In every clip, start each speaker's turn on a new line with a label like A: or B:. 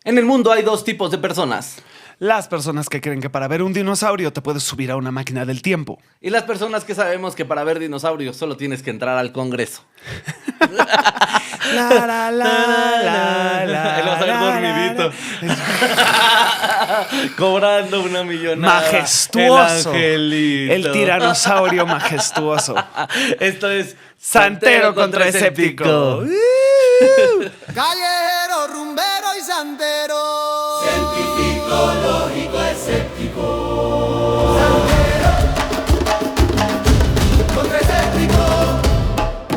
A: En el mundo hay dos tipos de personas.
B: Las personas que creen que para ver un dinosaurio te puedes subir a una máquina del tiempo.
A: Y las personas que sabemos que para ver dinosaurios solo tienes que entrar al Congreso. Él va a estar dormidito. Cobrando una millonada.
B: Majestuoso.
A: El angelito.
B: El tiranosaurio majestuoso.
A: Esto es
B: Santero contra escéptico.
C: Callejero, rumbero y santero.
D: Científico, lógico, escéptico. Contra escéptico.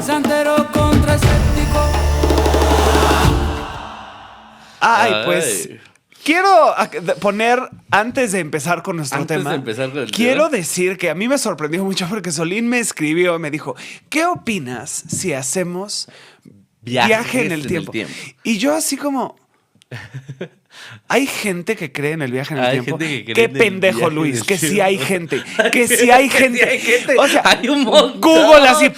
C: Santero contra escéptico.
B: Ay, pues quiero poner, antes de empezar con nuestro
A: Antes
B: tema,
A: de empezar con el
B: quiero
A: tema.
B: decir que a mí me sorprendió mucho porque Solín me escribió, me dijo, ¿qué opinas si hacemos viaje en el tiempo? Y yo así como... Hay gente que cree en el viaje en el
A: Hay
B: tiempo.
A: gente que cree
B: Qué
A: en el
B: pendejo,
A: viaje
B: Luis.
A: en el
B: Que sí
A: tiempo.
B: hay gente. Que sí hay gente.
A: Que sí hay gente.
B: O sea,
A: Hay un montón.
B: Google así,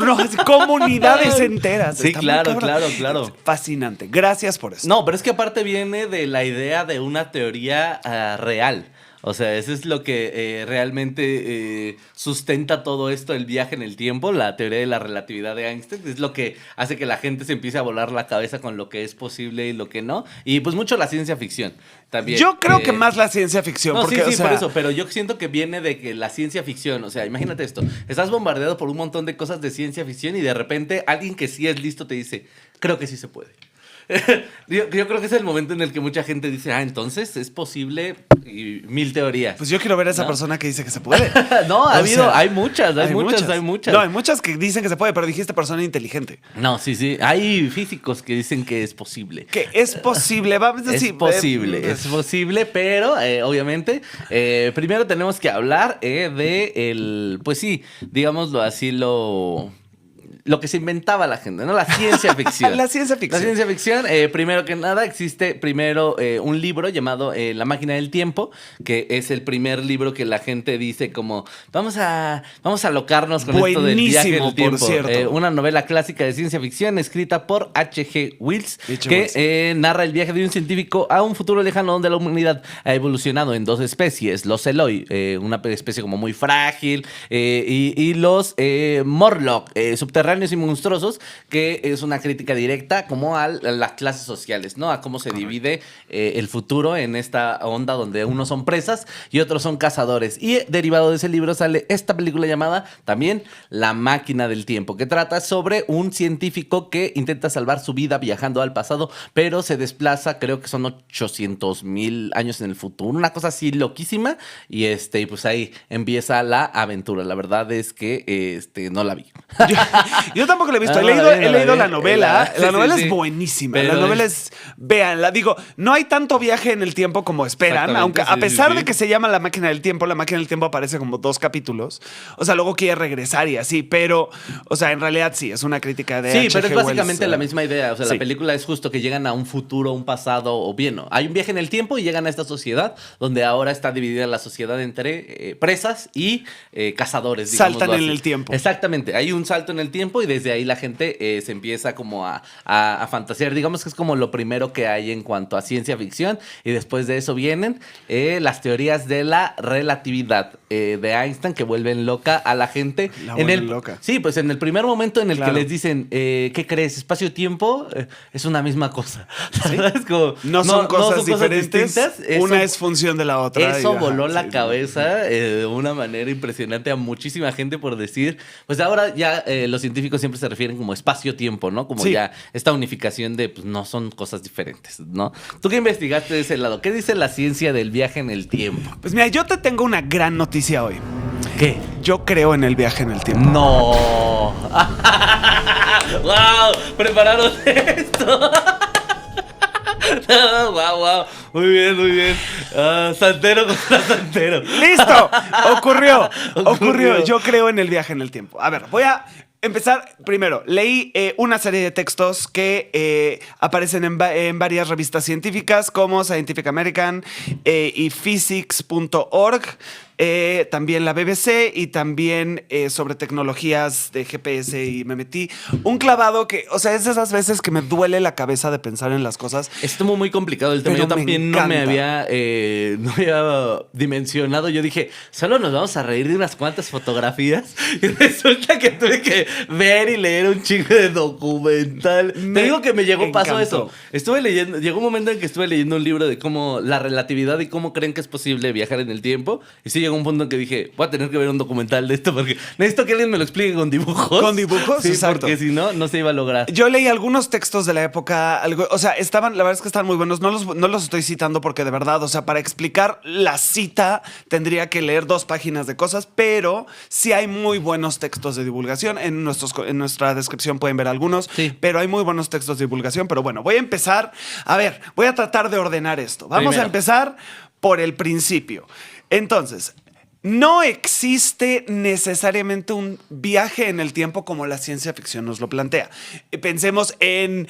B: no, así, comunidades enteras.
A: Sí,
B: Está muy
A: claro,
B: cabrón.
A: claro.
B: Fascinante. Gracias por eso.
A: No, pero es que aparte viene de la idea de una teoría real. O sea, eso es lo que realmente sustenta todo esto, el viaje en el tiempo, la teoría de la relatividad de Einstein. Es lo que hace que la gente se empiece a volar la cabeza con lo que es posible y lo que no. Y pues mucho la ciencia ficción también.
B: Yo creo que más la ciencia ficción.
A: No,
B: porque,
A: sí,
B: o sea,
A: por eso, pero yo siento que viene de que la ciencia ficción, o sea, imagínate esto, estás bombardeado por un montón de cosas de ciencia ficción y de repente alguien que sí es listo te dice, creo que sí se puede. Yo creo que es el momento en el que mucha gente dice, entonces es posible y mil teorías.
B: Pues yo quiero ver a esa
A: ¿no?
B: persona que dice que se puede.
A: No,
B: O sea,
A: hay muchas.
B: No,
A: No,
B: hay muchas que dicen que se puede, pero dijiste persona inteligente.
A: sí. Hay físicos que dicen que es posible.
B: Que es posible, vamos a decir.
A: Es posible, pero obviamente primero tenemos que hablar de el, pues sí, digámoslo así, lo que se inventaba la gente, ¿no? La ciencia ficción.
B: La ciencia ficción.
A: La ciencia ficción, primero que nada, existe primero un libro llamado La máquina del tiempo, que es el primer libro que la gente dice como, vamos a alocarnos con esto del viaje en
B: Buenísimo,
A: el tiempo.
B: por cierto.
A: Una novela clásica de ciencia ficción escrita por H.G. Wells, que narra el viaje de un científico a un futuro lejano donde la humanidad ha evolucionado en dos especies, los Eloi, una especie como muy frágil, y los Morlock, subterráneos y monstruosos, que es una crítica directa como a las clases sociales, ¿no? A cómo se divide el futuro en esta onda donde unos son presas y otros son cazadores. Y derivado de ese libro sale esta película llamada también La máquina del tiempo, que trata sobre un científico que intenta salvar su vida viajando al pasado, pero se desplaza, creo que son 800,000 años en el futuro, una cosa así loquísima, y pues ahí empieza la aventura. La verdad es que no la vi.
B: Yo tampoco la he visto.
A: Ah,
B: He leído la novela.
A: Sí,
B: La novela
A: sí.
B: es buenísima.
A: Pero
B: La novela es... Véanla. Digo, no hay tanto viaje en el tiempo como esperan.
A: Exactamente,
B: Aunque a
A: sí,
B: pesar
A: sí.
B: de que se llama La máquina del tiempo, La máquina del tiempo aparece como 2 capítulos. O sea, luego quiere regresar y así. Pero, o sea, en realidad sí, es una crítica de
A: Sí,
B: H.G.
A: pero es básicamente
B: Wells,
A: la misma idea. O sea,
B: sí.
A: la película es justo que llegan a un futuro, un pasado, o bien, ¿no? Hay un viaje en el tiempo y llegan a esta sociedad donde ahora está dividida la sociedad entre presas y cazadores.
B: Saltan
A: digámoslo
B: en
A: así.
B: el tiempo.
A: Exactamente. Hay un salto en el tiempo y desde ahí la gente se empieza como a fantasear. Digamos que es como lo primero que hay en cuanto a ciencia ficción, y después de eso vienen las teorías de la relatividad de Einstein, que vuelven loca a la gente.
B: La vuelven loca.
A: Sí, pues en el primer momento en el
B: Claro.
A: que les dicen, ¿qué crees? Espacio-tiempo es una misma cosa. ¿Sabes? Como,
B: No son cosas diferentes.
A: distintas.
B: Una es función de la otra.
A: Eso
B: y, ajá,
A: voló la
B: sí, sí.
A: cabeza de una manera impresionante a muchísima gente por decir, pues ahora ya los científicos siempre se refieren como espacio-tiempo, ¿no? Como
B: Sí.
A: ya esta unificación de, pues no son cosas diferentes, ¿no? ¿Tú qué investigaste de ese lado? ¿Qué dice la ciencia del viaje en el tiempo?
B: Pues mira, yo te tengo una gran noticia hoy.
A: ¿Qué?
B: Yo creo en el viaje en el tiempo.
A: No. ¡Wow! Prepararon esto. Wow. Muy bien. Santero contra Santero.
B: ¡Listo! Ocurrió.
A: Ocurrió.
B: Yo creo en el viaje en el tiempo. A ver, voy a empezar primero. Leí una serie de textos que aparecen en varias revistas científicas como Scientific American y Physics.org. también la BBC y también sobre tecnologías de GPS y me metí un clavado que, o sea, es de esas veces que me duele la cabeza de pensar en las cosas.
A: Estuvo muy complicado el tema.
B: Pero
A: Yo también no había dimensionado. Yo dije, solo nos vamos a reír de unas cuantas fotografías y resulta que tuve que ver y leer un chingo de documental. Te digo que me llegó, pasó eso. Estuve leyendo, llegó un momento en que estuve leyendo un libro de cómo la relatividad y cómo creen que es posible viajar en el tiempo. Y sí llegó un punto en que dije, voy a tener que ver un documental de esto porque necesito que alguien me lo explique con dibujos.
B: ¿Con dibujos?
A: Sí,
B: exacto.
A: Porque si no, no se iba a lograr.
B: Yo leí algunos textos de la época, o sea, la verdad es que están muy buenos. No los estoy citando porque de verdad, o sea, para explicar la cita tendría que leer 2 páginas de cosas, pero sí hay muy buenos textos de divulgación. En nuestra descripción pueden ver algunos,
A: sí.
B: Pero hay muy buenos textos de divulgación. Pero bueno, voy a empezar. A ver, voy a tratar de ordenar esto. Vamos a empezar por el principio. Entonces, no existe necesariamente un viaje en el tiempo como la ciencia ficción nos lo plantea. Pensemos en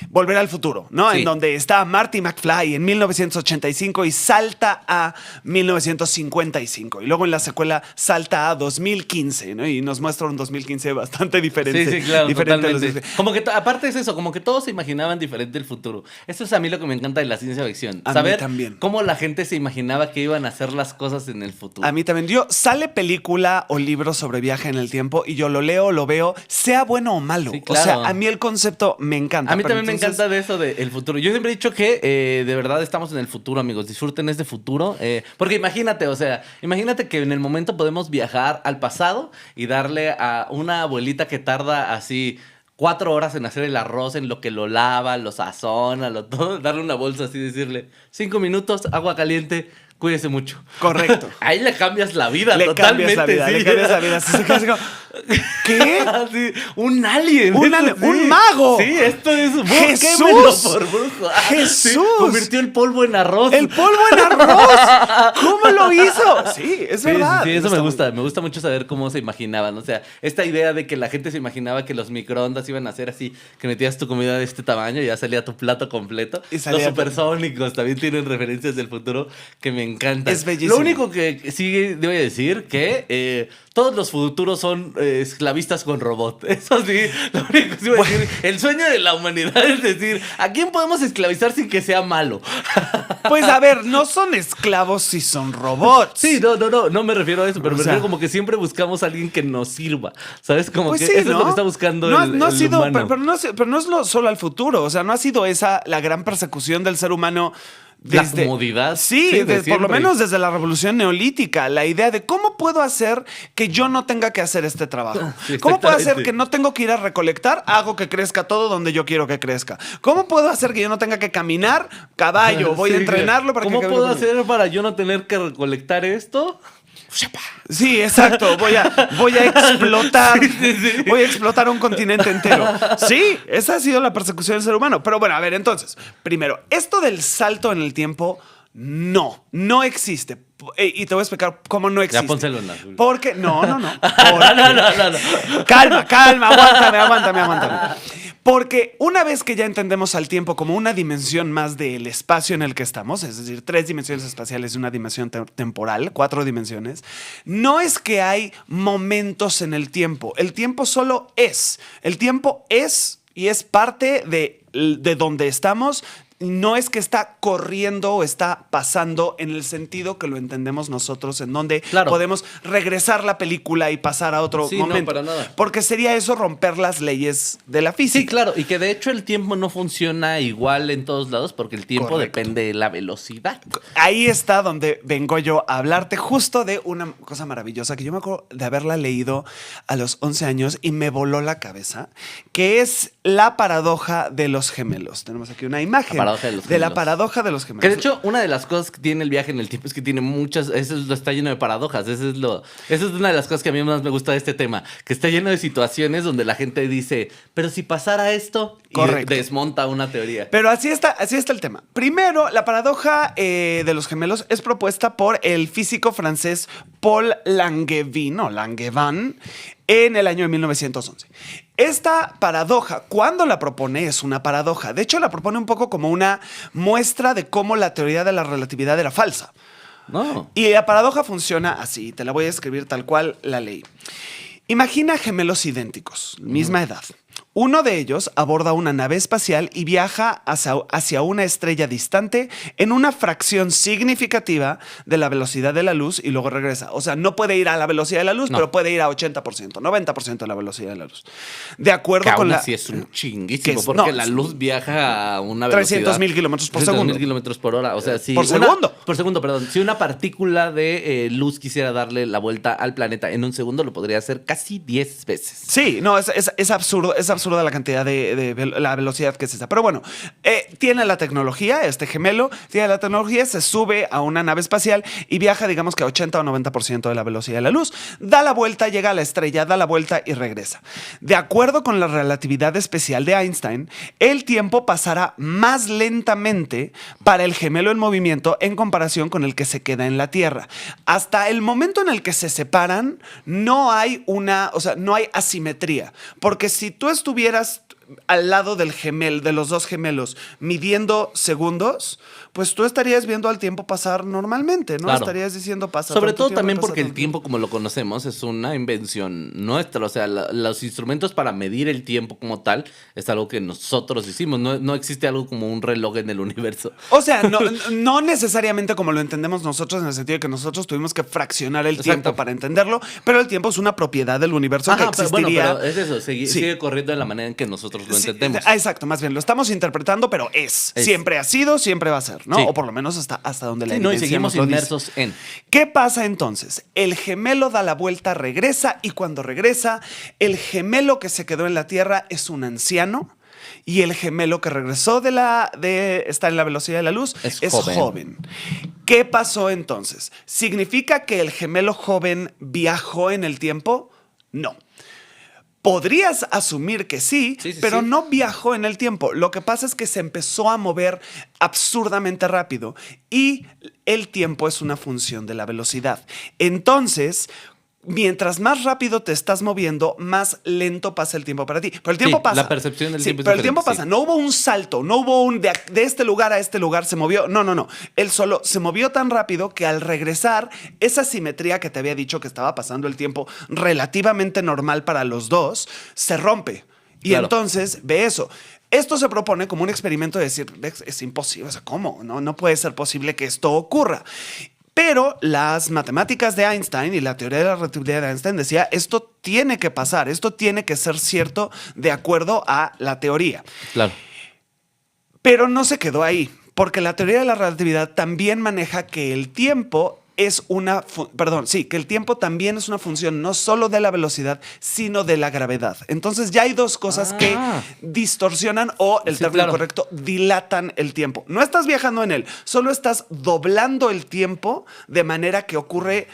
B: Volver al Futuro, ¿no?
A: Sí.
B: En donde está Marty McFly en 1985 y salta a 1955. Y luego en la secuela salta a 2015, ¿no? Y nos muestra un 2015 bastante diferente.
A: Sí, claro,
B: diferente
A: totalmente. Como que aparte es eso, como que todos se imaginaban diferente el futuro. Eso es a mí lo que me encanta de la ciencia ficción.
B: A
A: Saber
B: mí también.
A: cómo la gente se imaginaba que iban a hacer las cosas en el futuro.
B: A mí también. Sale película o libro sobre viaje en el tiempo y yo lo leo, lo veo, sea bueno o malo.
A: Sí, claro.
B: O sea, a mí el concepto me encanta.
A: A mí también me encanta de eso del futuro. Yo siempre he dicho que de verdad estamos en el futuro, amigos. Disfruten este futuro. Porque imagínate, o sea, imagínate que en el momento podemos viajar al pasado y darle a una abuelita que tarda así 4 horas en hacer el arroz, en lo que lo lava, lo sazona, todo, darle una bolsa así y decirle 5 minutos, agua caliente, cuídese mucho.
B: Correcto.
A: Ahí le cambias la vida
B: Le
A: totalmente.
B: cambias la vida,
A: sí.
B: le cambias la vida. Así se queda así como, ¿qué?
A: Sí, un alien.
B: Un mago.
A: Sí, esto es
B: Jesús.
A: búsquemelo por brujo.
B: Jesús.
A: Sí, convirtió el polvo en arroz.
B: ¡El polvo en arroz! ¿Cómo lo hizo? Sí, es verdad.
A: Sí, eso me gusta. Me gusta mucho saber cómo se imaginaban. O sea, esta idea de que la gente se imaginaba que los microondas iban a ser así, que metías tu comida de este tamaño y ya salía tu plato completo.
B: Y salía
A: los supersónicos también tienen referencias del futuro que me encantan.
B: Es bellísimo.
A: Lo único que sí debo decir que todos los futuros son esclavistas con robot. Eso sí, lo único que sí voy a decir. El sueño de la humanidad es decir, ¿a quién podemos esclavizar sin que sea malo?
B: Pues a ver, no son esclavos si son robots.
A: Sí, no me refiero a eso, pero
B: O
A: me
B: sea,
A: refiero como que siempre buscamos a alguien que nos sirva. ¿Sabes? Como
B: pues
A: que
B: sí,
A: eso es lo que está buscando el humano.
B: Pero no es solo al futuro. O sea, no ha sido esa la gran persecución del ser humano.
A: La comodidad.
B: Sí,
A: de
B: por lo menos desde la revolución neolítica. La idea de cómo puedo hacer que yo no tenga que hacer este trabajo.
A: Sí,
B: ¿Cómo puedo hacer
A: exactamente.
B: que no tengo que ir a recolectar? Hago que crezca todo donde yo quiero que crezca. ¿Cómo puedo hacer que yo no tenga que caminar? Caballo, voy a
A: Sí,
B: entrenarlo para que
A: ¿Cómo
B: camine
A: puedo
B: por mí.
A: hacer para yo no tener que recolectar esto?
B: Sí, exacto. Voy a explotar. Voy a explotar un continente entero. Sí, esa ha sido la persecución del ser humano. Pero bueno, a ver, entonces, primero, esto del salto en el tiempo, no existe. Y te voy a explicar cómo no existe.
A: Ya pónselo en la...
B: Porque, no.
A: No.
B: Calma, aguántame. Porque una vez que ya entendemos al tiempo como una dimensión más del espacio en el que estamos, es decir, 3 dimensiones espaciales y una dimensión temporal, 4 dimensiones, no es que hay momentos en el tiempo. El tiempo solo es. El tiempo es y es parte de donde estamos. No es que está corriendo o está pasando en el sentido que lo entendemos nosotros, en donde podemos regresar la película y pasar a otro momento.
A: No, para nada.
B: Porque sería eso romper las leyes de la física.
A: Sí, claro. Y que de hecho el tiempo no funciona igual en todos lados porque el tiempo
B: Correcto.
A: depende de la velocidad.
B: Ahí está donde vengo yo a hablarte justo de una cosa maravillosa que yo me acuerdo de haberla leído a los 11 años y me voló la cabeza, que es la paradoja de los gemelos. Tenemos aquí una imagen. De la paradoja de los gemelos.
A: Que de hecho, una de las cosas que tiene el viaje en el tiempo es que tiene muchas. Está lleno de paradojas. Esa es una de las cosas que a mí más me gusta de este tema. Que está lleno de situaciones donde la gente dice, pero si pasara esto,
B: correcto,
A: y desmonta una teoría.
B: Pero así está el tema. Primero, la paradoja de los gemelos es propuesta por el físico francés Paul Langevin en el año de 1911. Esta paradoja, cuando la propone, es una paradoja. De hecho, la propone un poco como una muestra de cómo la teoría de la relatividad era falsa.
A: No.
B: Y la paradoja funciona así. Te la voy a escribir tal cual la ley. Imagina gemelos idénticos, misma edad. Uno de ellos aborda una nave espacial y viaja hacia una estrella distante en una fracción significativa de la velocidad de la luz y luego regresa. O sea, no puede ir a la velocidad de la luz, pero puede ir a 80%, 90% de la velocidad de la luz. De acuerdo
A: que
B: con
A: aún
B: la...
A: así es un chinguísimo,
B: es,
A: porque
B: no,
A: la luz viaja a una velocidad...
B: 300,000 kilómetros por segundo.
A: 300,000 kilómetros por hora. O sea, si
B: por segundo.
A: Por segundo, perdón. Si una partícula de luz quisiera darle la vuelta al planeta en un segundo, lo podría hacer casi 10 veces.
B: Sí, no, es absurdo, es absurda la cantidad de la velocidad que es esa. Pero bueno, tiene la tecnología, este gemelo, tiene la tecnología, se sube a una nave espacial y viaja, digamos que a 80 o 90% de la velocidad de la luz, da la vuelta, llega a la estrella, da la vuelta y regresa. De acuerdo con la relatividad especial de Einstein, el tiempo pasará más lentamente para el gemelo en movimiento en comparación con el que se queda en la Tierra. Hasta el momento en el que se separan, no hay no hay asimetría. Porque si tú estuvieras al lado de los dos gemelos, midiendo segundos, pues tú estarías viendo al tiempo pasar normalmente, ¿no?
A: Claro.
B: Estarías diciendo pasa.
A: Sobre todo también porque el tiempo, como lo conocemos, es una invención nuestra. O sea, los instrumentos para medir el tiempo como tal es algo que nosotros hicimos. No existe algo como un reloj en el universo.
B: O sea, no necesariamente como lo entendemos nosotros, en el sentido de que nosotros tuvimos que fraccionar el tiempo para entenderlo, pero el tiempo es una propiedad del universo que existiría.
A: Pero es eso, sigue corriendo de la manera en que nosotros lo entendemos.
B: Exacto, más bien, lo estamos interpretando, pero siempre ha sido, siempre va a ser, ¿no?
A: Sí.
B: O por lo menos hasta donde la
A: y
B: evidencia
A: seguimos
B: nos lo dice.
A: inmersos en...
B: ¿Qué pasa entonces? El gemelo da la vuelta, regresa, y cuando regresa, el gemelo que se quedó en la Tierra es un anciano, y el gemelo que regresó está en la velocidad de la luz es joven. ¿Qué pasó entonces? ¿Significa que el gemelo joven viajó en el tiempo? No. Podrías asumir que sí, pero no viajó en el tiempo. Lo que pasa es que se empezó a mover absurdamente rápido y el tiempo es una función de la velocidad. Entonces, mientras más rápido te estás moviendo, más lento pasa el tiempo para ti. Pero el tiempo pasa.
A: La percepción del tiempo es
B: pero el tiempo
A: diferente,
B: pasa. No hubo un salto, no hubo un de este lugar a este lugar se movió. No. Él solo se movió tan rápido que al regresar, esa simetría que te había dicho que estaba pasando el tiempo relativamente normal para los dos, se rompe. Y entonces ve eso. Esto se propone como un experimento de decir, es imposible. O sea, ¿cómo? No puede ser posible que esto ocurra. Pero las matemáticas de Einstein y la teoría de la relatividad de Einstein decía, esto tiene que pasar, esto tiene que ser cierto de acuerdo a la teoría.
A: Claro.
B: Pero no se quedó ahí, porque la teoría de la relatividad también maneja que el tiempo que el tiempo también es una función no solo de la velocidad, sino de la gravedad. Entonces ya hay dos cosas que distorsionan o, el término correcto, dilatan el tiempo. No estás viajando en él, solo estás doblando el tiempo de manera que ocurre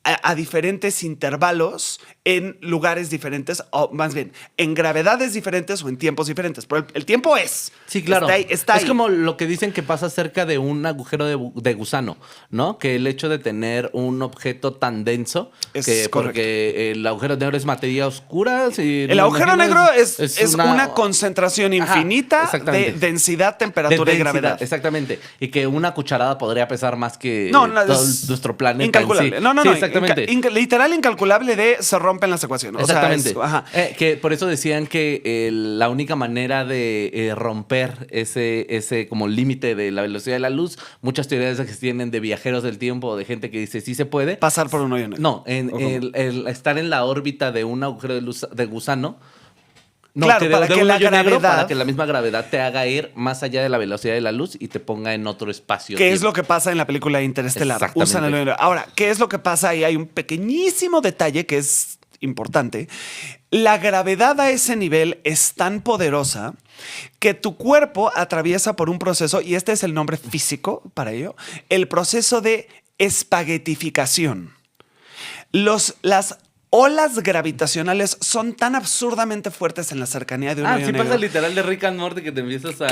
B: a diferentes intervalos en lugares diferentes, o más bien, en gravedades diferentes o en tiempos diferentes. Pero el tiempo es.
A: Sí, claro.
B: Está ahí.
A: Es como lo que dicen que pasa cerca de un agujero de gusano, ¿no? Que el hecho de tener un objeto tan denso, porque el agujero negro es materia oscura.
B: El agujero negro es una concentración infinita de densidad, temperatura y gravedad.
A: Exactamente. Y que una cucharada podría pesar más que todo nuestro planeta.
B: Incalculable.
A: Sí, exactamente.
B: Literal incalculable de se rompen las ecuaciones.
A: Exactamente.
B: O sea,
A: que por eso decían que la única manera de romper ese como límite de la velocidad de la luz, muchas teorías que tienen de viajeros del tiempo, de gente que dice sí se puede.
B: Pasar por un hoyo negro.
A: No, el estar en la órbita de un agujero de gusano.
B: Claro, para
A: que la misma gravedad te haga ir más allá de la velocidad de la luz y te ponga en otro espacio.
B: ¿Qué es lo que pasa en la película Interestelar? Usan el hoyo negro. Ahora, ¿qué es lo que pasa? Ahí hay un pequeñísimo detalle que es importante. La gravedad a ese nivel es tan poderosa que tu cuerpo atraviesa por un proceso, y este es el nombre físico para ello, el proceso de espaguetificación. Las olas gravitacionales son tan absurdamente fuertes en la cercanía de un hoyo negro.
A: Sí pasa literal de Rick and Morty que te empiezas a...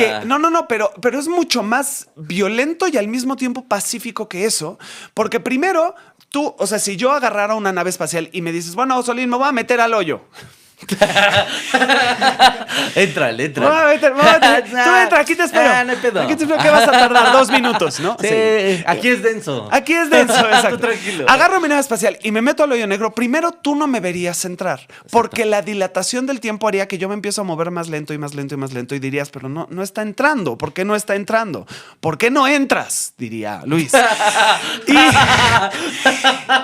B: pero es mucho más violento y al mismo tiempo pacífico que eso, porque primero tú, o sea, si yo agarrara una nave espacial y me dices, bueno, Solín, me voy a meter al hoyo.
A: Entrale.
B: Tú entra, aquí te espero.
A: No hay pedo.
B: Aquí te espero que vas a tardar 2 minutos, ¿no?
A: Sí, aquí es denso.
B: Aquí es denso, exacto.
A: Tú tranquilo.
B: Agarro mi nave espacial y me meto al hoyo negro. Primero, tú no me verías entrar. Exacto. Porque la dilatación del tiempo haría que yo me empiezo a mover más lento y más lento y más lento. Y dirías, pero no está entrando. ¿Por qué no está entrando? ¿Por qué no entras? Diría Luis.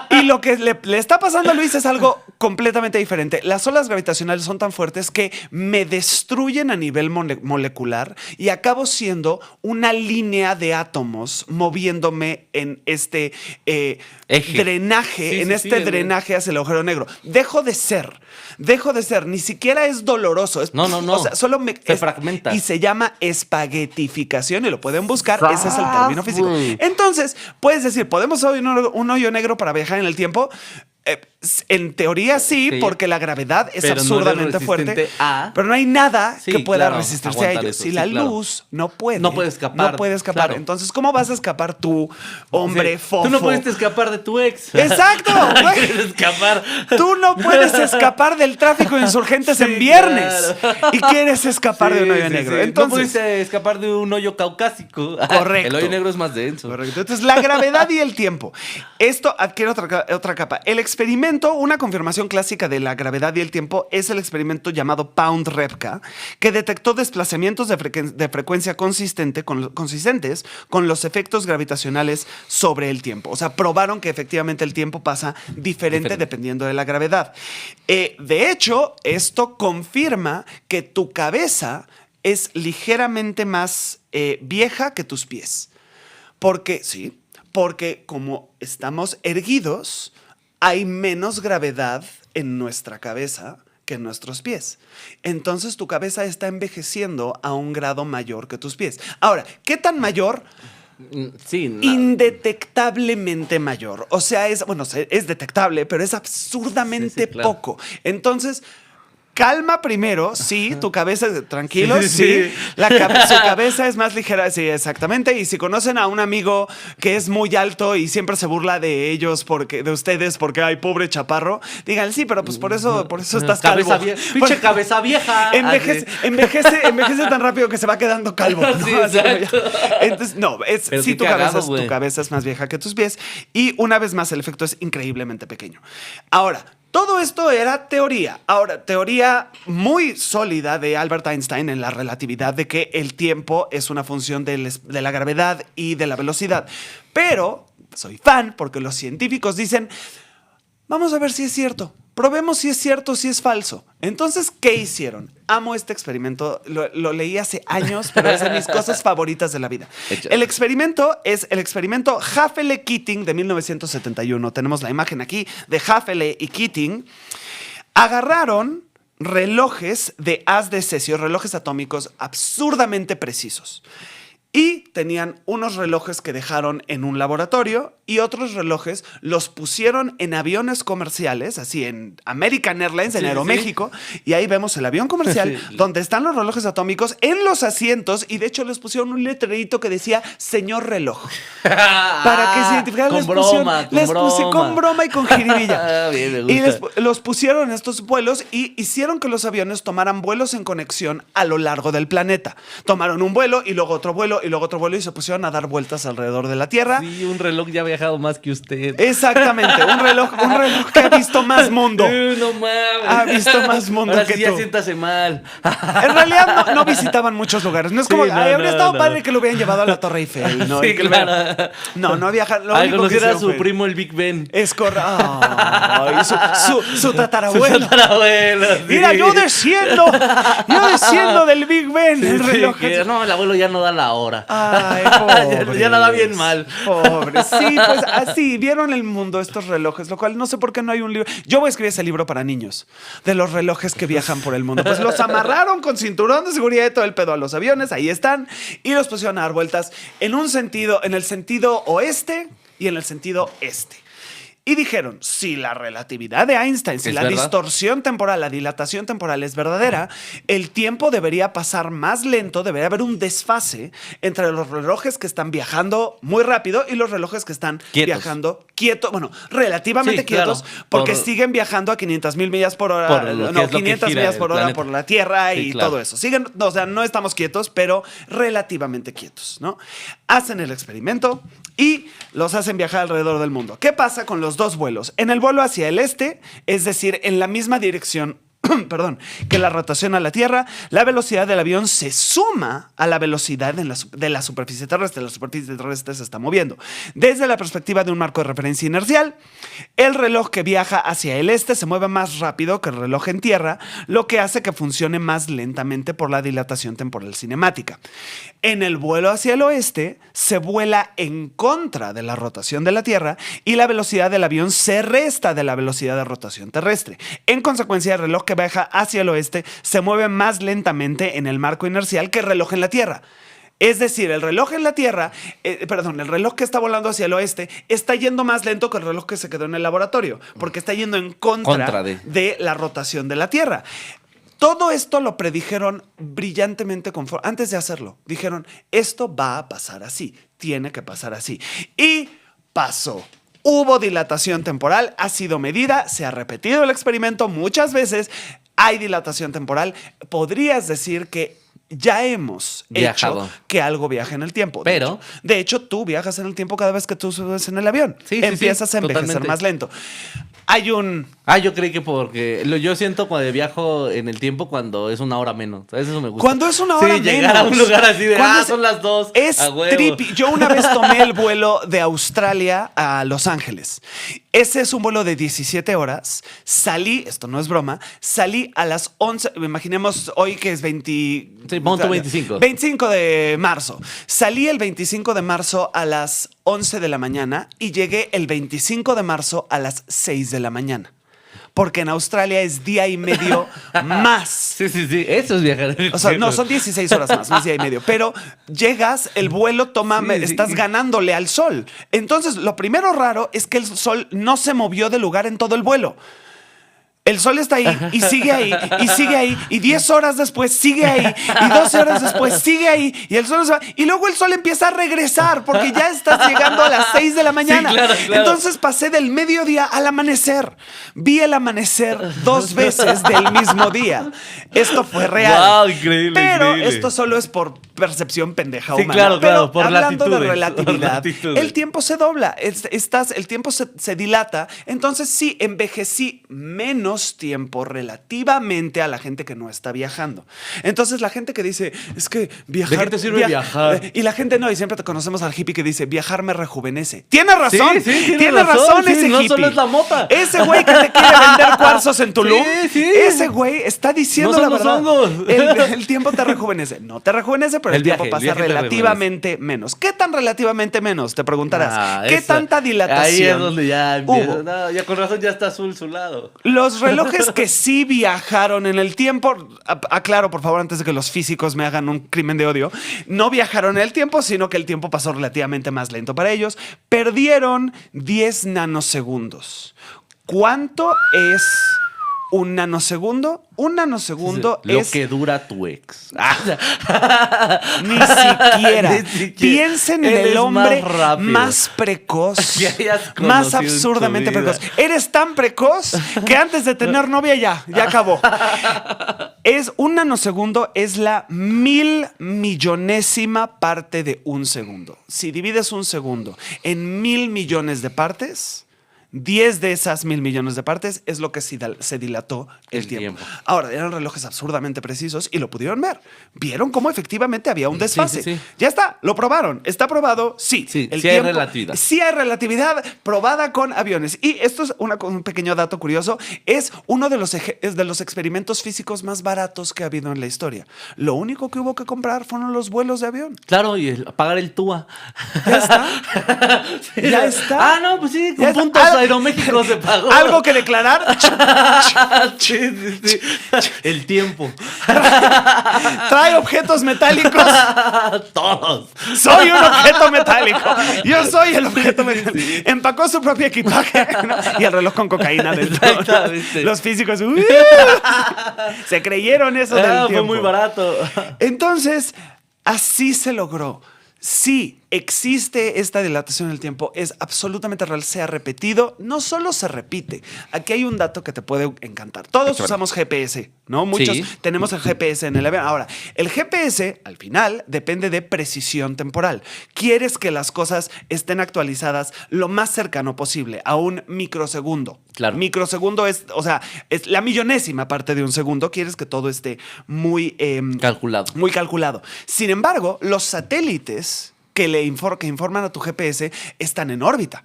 B: Y lo que le está pasando a Luis es algo completamente diferente. Las olas gravitacionales son tan fuertes que me destruyen a nivel molecular y acabo siendo una línea de átomos moviéndome en este drenaje, drenaje hacia el agujero negro. Dejo de ser. Ni siquiera es doloroso.
A: No.
B: O sea, solo
A: se fragmenta.
B: Y se llama espaguetificación y lo pueden buscar. Ese es el término físico. Entonces, puedes decir, ¿podemos usar un hoyo negro para viajar en el tiempo? En teoría sí, porque la gravedad es absurdamente fuerte. Pero no hay nada que pueda resistirse a ello.
A: Eso,
B: si la luz no puede escapar.
A: Claro.
B: Entonces, ¿cómo vas a escapar tú, hombre fofo?
A: Tú no puedes escapar de tu ex.
B: ¡Exacto!
A: Escapar.
B: Tú no puedes escapar del tráfico de insurgentes en viernes. Claro. Y quieres escapar de un hoyo negro. Entonces,
A: no puedes escapar de un hoyo caucásico.
B: Correcto.
A: El hoyo negro es más denso.
B: Correcto. Entonces, la gravedad y el tiempo. Esto adquiere otra capa. El experimento, una confirmación clásica de la gravedad y el tiempo, es el experimento llamado Pound-Repka, que detectó desplazamientos de frecuencia consistentes con los efectos gravitacionales sobre el tiempo. O sea, probaron que efectivamente el tiempo pasa diferente dependiendo de la gravedad. De hecho, esto confirma que tu cabeza es ligeramente más vieja que tus pies. Porque como estamos erguidos, hay menos gravedad en nuestra cabeza que en nuestros pies. Entonces tu cabeza está envejeciendo a un grado mayor que tus pies. Ahora, ¿qué tan mayor?
A: Sí, no.
B: Indetectablemente mayor. O sea, es detectable, pero es absurdamente poco. Entonces, calma primero, sí, tu cabeza, tranquilo, sí. Su cabeza es más ligera, sí, exactamente. Y si conocen a un amigo que es muy alto y siempre se burla de ellos, de ustedes, porque hay pobre chaparro, díganle, sí, pero pues por eso estás calvo.
A: Pinche cabeza vieja.
B: Envejece tan rápido que se va quedando calvo. ¿No?
A: Sí, exacto.
B: Entonces, sí, tu cabeza es más vieja que tus pies. Y una vez más, el efecto es increíblemente pequeño. Ahora, todo esto era teoría. Ahora, teoría muy sólida de Albert Einstein en la relatividad de que el tiempo es una función de la gravedad y de la velocidad. Pero soy fan porque los científicos dicen, vamos a ver si es cierto. Probemos si es cierto o si es falso. Entonces, ¿qué hicieron? Amo este experimento. Lo leí hace años, pero es de mis cosas favoritas de la vida. El experimento es el experimento Haffele-Keating de 1971. Tenemos la imagen aquí de Haffele y Keating. Agarraron relojes de haz de cesio, relojes atómicos absurdamente precisos. Y tenían unos relojes que dejaron en un laboratorio y otros relojes los pusieron en aviones comerciales, así en American Airlines, en Aeroméxico. Sí. Y ahí vemos el avión comercial donde están los relojes atómicos en los asientos y de hecho les pusieron un letrerito que decía señor reloj. Para que se identificaran. Con broma y con jiribilla. Bien, y los pusieron en estos vuelos y hicieron que los aviones tomaran vuelos en conexión a lo largo del planeta. Tomaron un vuelo y luego otro vuelo y luego otro vuelo y se pusieron a dar vueltas alrededor de la Tierra.
A: Sí, un reloj ya ha viajado más que usted.
B: Exactamente, un reloj que ha visto más mundo.
A: No mames.
B: Ha visto más mundo.
A: Ahora
B: que
A: sí
B: tú.
A: Ya siéntase mal.
B: En realidad no visitaban muchos lugares. No es como, habría estado padre que lo hubieran llevado a la Torre Eiffel. No,
A: sí, claro.
B: No viajaron.
A: Conocer a su primo el Big Ben.
B: Es correcto. Su tatarabuelo.
A: Su tatarabuelo. Sí.
B: Mira, yo desciendo del Big Ben. El reloj.
A: No, el abuelo ya no da la hora.
B: Ay, pobre.
A: Ya nada bien mal.
B: Pobre. Sí, pues así vieron el mundo estos relojes, lo cual no sé por qué no hay un libro. Yo voy a escribir ese libro para niños, de los relojes que viajan por el mundo. Pues los amarraron con cinturón de seguridad y todo el pedo a los aviones, ahí están, y los pusieron a dar vueltas en el sentido oeste y en el sentido este. Y dijeron, si la relatividad de Einstein, si la distorsión temporal, la dilatación temporal es verdadera, el tiempo debería pasar más lento, debería haber un desfase entre los relojes que están viajando muy rápido y los relojes que están viajando quietos, bueno, relativamente quietos, porque siguen viajando a 500,000 millas por hora, 500 millas por hora por la Tierra y todo eso. Siguen, o sea, no estamos quietos, pero relativamente quietos, ¿no? Hacen el experimento y los hacen viajar alrededor del mundo. ¿Qué pasa con los dos vuelos? En el vuelo hacia el este, es decir, en la misma dirección perdón, que la rotación a la Tierra, la velocidad del avión se suma a la velocidad de la superficie terrestre. La superficie terrestre se está moviendo. Desde la perspectiva de un marco de referencia inercial, el reloj que viaja hacia el este se mueve más rápido que el reloj en tierra, lo que hace que funcione más lentamente por la dilatación temporal cinemática. En el vuelo hacia el oeste, se vuela en contra de la rotación de la Tierra y la velocidad del avión se resta de la velocidad de rotación terrestre. En consecuencia, el reloj que viaja hacia el oeste se mueve más lentamente en el marco inercial que el reloj en la Tierra. Es decir, el reloj en la Tierra, el reloj que está volando hacia el oeste está yendo más lento que el reloj que se quedó en el laboratorio, porque está yendo en contra de la rotación de la Tierra. Todo esto lo predijeron brillantemente antes de hacerlo. Dijeron, esto va a pasar así, tiene que pasar así. Y pasó. Hubo dilatación temporal, ha sido medida, se ha repetido el experimento muchas veces, hay dilatación temporal. Podrías decir que ya hemos hecho que algo viaje en el tiempo.
A: Pero
B: de hecho, tú viajas en el tiempo cada vez que tú subes en el avión. Empiezas a envejecer más lento. Hay un...
A: yo creí que porque... Yo siento cuando viajo en el tiempo cuando es una hora menos. Eso me gusta.
B: Cuando es una hora menos.
A: Llegar a un lugar así de... son las 2.
B: Es trippy. Yo una vez tomé el vuelo de Australia a Los Ángeles. Ese es un vuelo de 17 horas. Salí, esto no es broma, salí a las 11... Imaginemos hoy que es
A: 25.
B: 25 de marzo. Salí el 25 de marzo a las 11 de la mañana y llegué el 25 de marzo a las 6 de la mañana. Porque en Australia es día y medio más.
A: Sí. Eso es viajar.
B: O sea, no, son 16 horas más, no es día y medio. Pero llegas, el vuelo toma, estás ganándole al sol. Entonces, lo primero raro es que el sol no se movió de lugar en todo el vuelo. El sol está ahí y sigue ahí y sigue ahí y 10 horas después sigue ahí y 12 horas después sigue ahí y el sol se va y luego el sol empieza a regresar porque ya estás llegando a las 6 de la mañana. Claro. Entonces pasé del mediodía al amanecer. Vi el amanecer 2 veces del mismo día. Esto fue real.
A: Wow, increíble.
B: Pero esto solo es por percepción pendeja humana.
A: Claro,
B: pero
A: por
B: hablando de relatividad, el tiempo se dobla, el tiempo se dilata. Entonces sí, envejecí menos tiempo relativamente a la gente que no está viajando. Entonces la gente que dice, es que viajar...
A: ¿De qué te sirve viajar?
B: Y la gente no, y siempre te conocemos al hippie que dice, viajar me rejuvenece. ¡Tiene razón! Tiene razón ese hippie.
A: No solo es la mota.
B: Ese güey que te quiere vender cuarzos en Tulum, ese güey está diciendo la verdad. El tiempo te rejuvenece. No te rejuvenece, pero el tiempo pasa relativamente menos. ¿Qué tan relativamente menos? Te preguntarás. ¿Qué tanta dilatación?
A: Ahí es donde ya empieza. No, ya con razón ya está azul su lado.
B: Los relojes que sí viajaron en el tiempo, aclaro por favor antes de que los físicos me hagan un crimen de odio, no viajaron en el tiempo, sino que el tiempo pasó relativamente más lento para ellos. Perdieron 10 nanosegundos. ¿Cuánto es un nanosegundo? Un nanosegundo
A: lo
B: es...
A: que dura tu ex.
B: Ni siquiera. Piensen en el hombre más precoz, más absurdamente precoz. Eres tan precoz que antes de tener novia ya acabó. Un nanosegundo es la 1,000,000,000ésima parte de un segundo. Si divides un segundo en 1,000 millones de partes, 10 de esas 1,000,000,000 de partes es lo que se dilató el tiempo. Ahora, eran relojes absurdamente precisos y lo pudieron ver. Vieron cómo efectivamente había un desfase.
A: Sí.
B: Ya está, lo probaron. ¿Está probado? Sí.
A: Hay relatividad.
B: Sí hay relatividad probada con aviones. Y esto es un pequeño dato curioso. Es uno de los experimentos físicos más baratos que ha habido en la historia. Lo único que hubo que comprar fueron los vuelos de avión.
A: Claro, y pagar el TUA.
B: Ya está. Ya está.
A: No, pues sí, con puntos Aeroméxico se pagó.
B: ¿Algo que declarar?
A: Sí. El tiempo.
B: ¿Trae objetos metálicos?
A: Todos.
B: Soy un objeto metálico. Yo soy el objeto metálico. Empacó su propio equipaje, ¿no? Y el reloj con cocaína dentro.
A: Exactamente.
B: Los físicos se creyeron eso del tiempo.
A: Fue muy barato.
B: Entonces, así se logró. Sí, existe esta dilatación en el tiempo, es absolutamente real, se ha repetido, no solo se repite. Aquí hay un dato que te puede encantar. Todos usamos GPS, ¿no? Muchos tenemos el GPS en el avión. Ahora, el GPS, al final, depende de precisión temporal. Quieres que las cosas estén actualizadas lo más cercano posible, a un microsegundo.
A: Claro.
B: Microsegundo es, o sea, es la millonésima parte de un segundo. Quieres que todo esté muy...
A: calculado.
B: Muy calculado. Sin embargo, los satélites que informan a tu GPS están en órbita.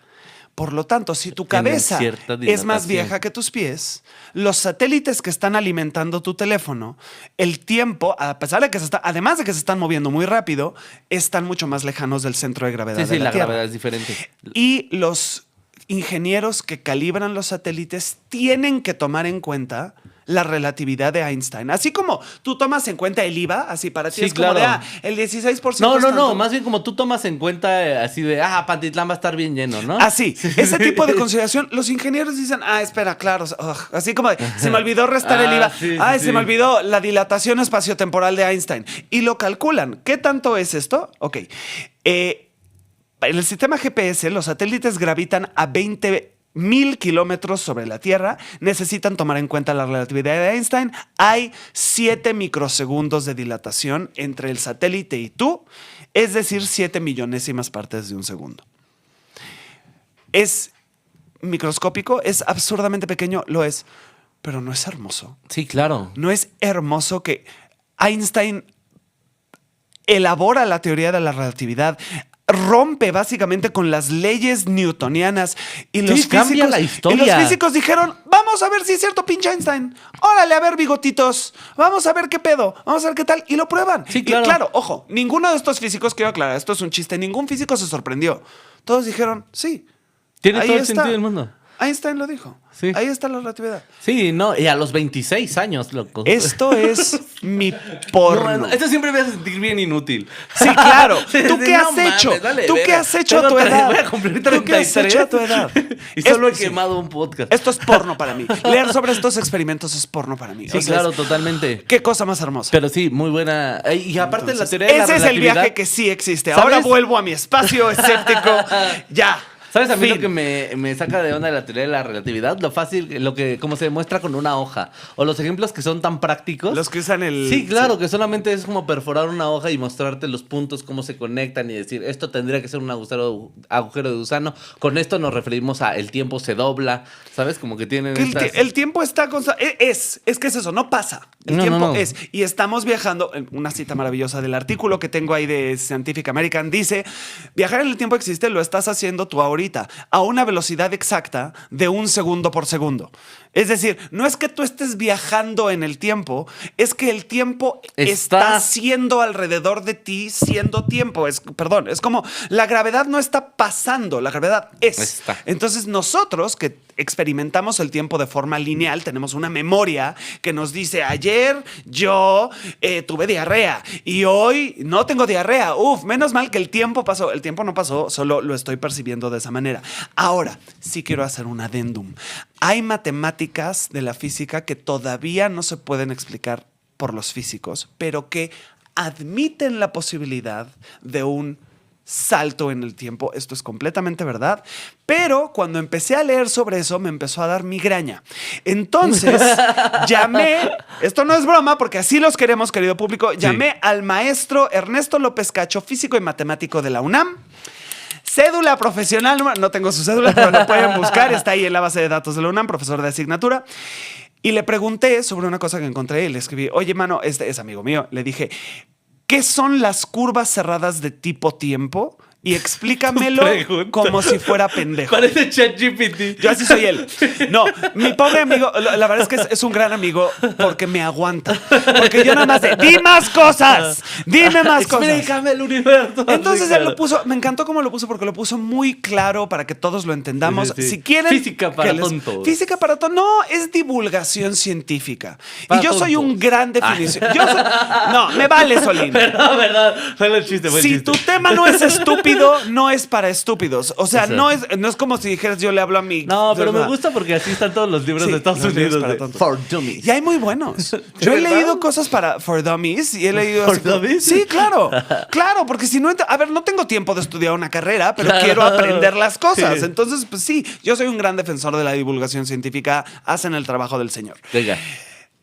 B: Por lo tanto, si tu cabeza es más vieja que tus pies, los satélites que están alimentando tu teléfono, el tiempo, a pesar de que además de que se están moviendo muy rápido, están mucho más lejanos del centro de gravedad de la Tierra.
A: Gravedad es diferente.
B: Y los ingenieros que calibran los satélites tienen que tomar en cuenta la relatividad de Einstein. Así como tú tomas en cuenta el IVA, así para ti es como de, el 16%.
A: No, más bien como tú tomas en cuenta así de, Pantitlán va a estar bien lleno, ¿no?
B: Así, ese tipo de consideración, los ingenieros dicen, espera, claro, así como de, se me olvidó restar el IVA, se me olvidó la dilatación espaciotemporal de Einstein. Y lo calculan. ¿Qué tanto es esto? Ok. En el sistema GPS, los satélites gravitan a 20,000 kilómetros sobre la Tierra. Necesitan tomar en cuenta la relatividad de Einstein. Hay 7 microsegundos de dilatación entre el satélite y tú, es decir, 7 millonésimas partes de un segundo. Es microscópico, es absurdamente pequeño, lo es, pero no es hermoso.
A: Sí, claro.
B: No es hermoso que Einstein elabora la teoría de la relatividad, rompe básicamente con las leyes newtonianas y los
A: cambia la historia.
B: Y los físicos dijeron, vamos a ver si es cierto, pinche Einstein. Órale, a ver, bigotitos. Vamos a ver qué pedo. Vamos a ver qué tal. Y lo prueban.
A: Sí, claro.
B: Y claro, ojo, ninguno de estos físicos, quiero aclarar, esto es un chiste, ningún físico se sorprendió. Todos dijeron, sí.
A: Tiene todo el sentido del mundo.
B: Einstein lo dijo.
A: Sí.
B: Ahí está la relatividad.
A: Sí, no, y a los 26 años, loco.
B: Esto es mi porno.
A: No, esto siempre me hace sentir bien inútil.
B: Sí, claro. ¿Tú qué has hecho? ¿Tú qué has hecho a tu edad?
A: Voy a cumplir 33.
B: ¿Tú qué has hecho a tu edad?
A: Y solo he quemado un podcast.
B: Esto es porno para mí. Leer sobre estos experimentos es porno para mí.
A: Sí, claro, totalmente.
B: Qué cosa más hermosa.
A: Pero sí, muy buena. Y aparte la teoría de la
B: relatividad. Ese es el viaje que sí existe. Ahora vuelvo a mi espacio escéptico. Ya.
A: ¿Sabes a mí lo que me saca de onda de la teoría de la relatividad? Lo fácil, como se demuestra con una hoja. O los ejemplos que son tan prácticos.
B: Los que usan el...
A: Sí, claro, que solamente es como perforar una hoja y mostrarte los puntos, cómo se conectan y decir, esto tendría que ser un agujero de gusano. Con esto nos referimos a el tiempo se dobla. ¿Sabes? Como que tienen
B: el tiempo está constante. Es que es eso, no pasa. El tiempo es. Y estamos viajando. Una cita maravillosa del artículo que tengo ahí de Scientific American dice, viajar en el tiempo existe, lo estás haciendo tú ahorita a una velocidad exacta de 1 segundo por segundo. Es decir, no es que tú estés viajando en el tiempo, es que el tiempo está siendo alrededor de ti, siendo tiempo. Es como la gravedad no está pasando, la gravedad es. Entonces nosotros que experimentamos el tiempo de forma lineal, tenemos una memoria que nos dice, ayer yo tuve diarrea y hoy no tengo diarrea. Menos mal que el tiempo pasó. El tiempo no pasó, solo lo estoy percibiendo de esa manera. Ahora, sí quiero hacer un adendum. Hay matemáticas de la física que todavía no se pueden explicar por los físicos, pero que admiten la posibilidad de un salto en el tiempo. Esto es completamente verdad. Pero cuando empecé a leer sobre eso, me empezó a dar migraña. Entonces, llamé, esto no es broma, porque así los queremos, querido público, llamé al maestro Ernesto López Cacho, físico y matemático de la UNAM. Cédula profesional, no tengo su cédula, pero lo pueden buscar, está ahí en la base de datos de la UNAM, profesor de asignatura. Y le pregunté sobre una cosa que encontré y le escribí, oye, mano, este es amigo mío. Le dije, ¿qué son las curvas cerradas de tipo tiempo? y explícamelo como si fuera pendejo.
A: Parece ChatGPT.
B: Yo así soy él. No, mi pobre amigo, la verdad es que es un gran amigo porque me aguanta. Porque yo nada más de, ¡di más cosas! ¡Dime más cosas!
A: Explícame el universo.
B: Entonces él lo puso, me encantó cómo lo puso porque lo puso muy claro para que todos lo entendamos.
A: Sí.
B: Si quieren...
A: Física para tontos.
B: Física para tontos. No, es divulgación científica.
A: Para
B: y yo soy
A: tontos.
B: un gran definición. No, me vale, Solín.
A: Verdad. Fue el chiste,
B: Si tu tema no es estúpido, no es para estúpidos. O sea, no es como si dijeras yo le hablo a mi...
A: No, pero me gusta porque así están todos los libros de Estados
B: los libros
A: Unidos.
B: para
A: de
B: tontos.
A: For Dummies.
B: Y hay muy buenos. Yo he leído cosas para For Dummies y he leído...
A: ¿For
B: así como-
A: Dummies?
B: Sí, claro. Claro, porque si no... A ver, no tengo tiempo de estudiar una carrera, pero quiero aprender las cosas.
A: Sí.
B: Entonces, pues sí, yo soy un gran defensor de la divulgación científica. Hacen el trabajo del señor.
A: Venga.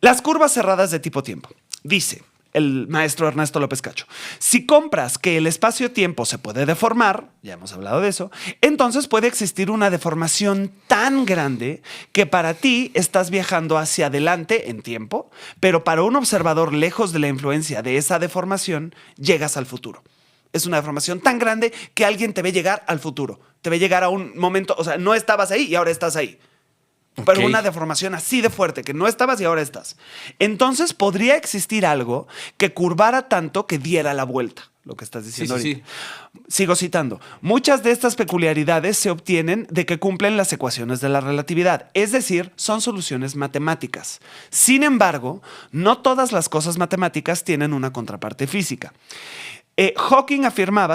B: Las curvas cerradas de tipo tiempo. Dice el maestro Ernesto López Cacho, si compras que el espacio-tiempo se puede deformar, ya hemos hablado de eso, entonces puede existir una deformación tan grande que para ti estás viajando hacia adelante en tiempo, pero para un observador lejos de la influencia de esa deformación, llegas al futuro. Es una deformación tan grande que alguien te ve llegar al futuro, te ve llegar a un momento, o sea, no estabas ahí y ahora estás ahí. Pero
A: Ok.
B: una deformación así de fuerte, que no estabas y ahora estás. Entonces podría existir algo que curvara tanto que diera la vuelta, lo que estás diciendo
A: Sí.
B: ahorita. Sigo citando. Muchas de estas peculiaridades se obtienen de que cumplen las ecuaciones de la relatividad, es decir, son soluciones matemáticas. Sin embargo, no todas las cosas matemáticas tienen una contraparte física.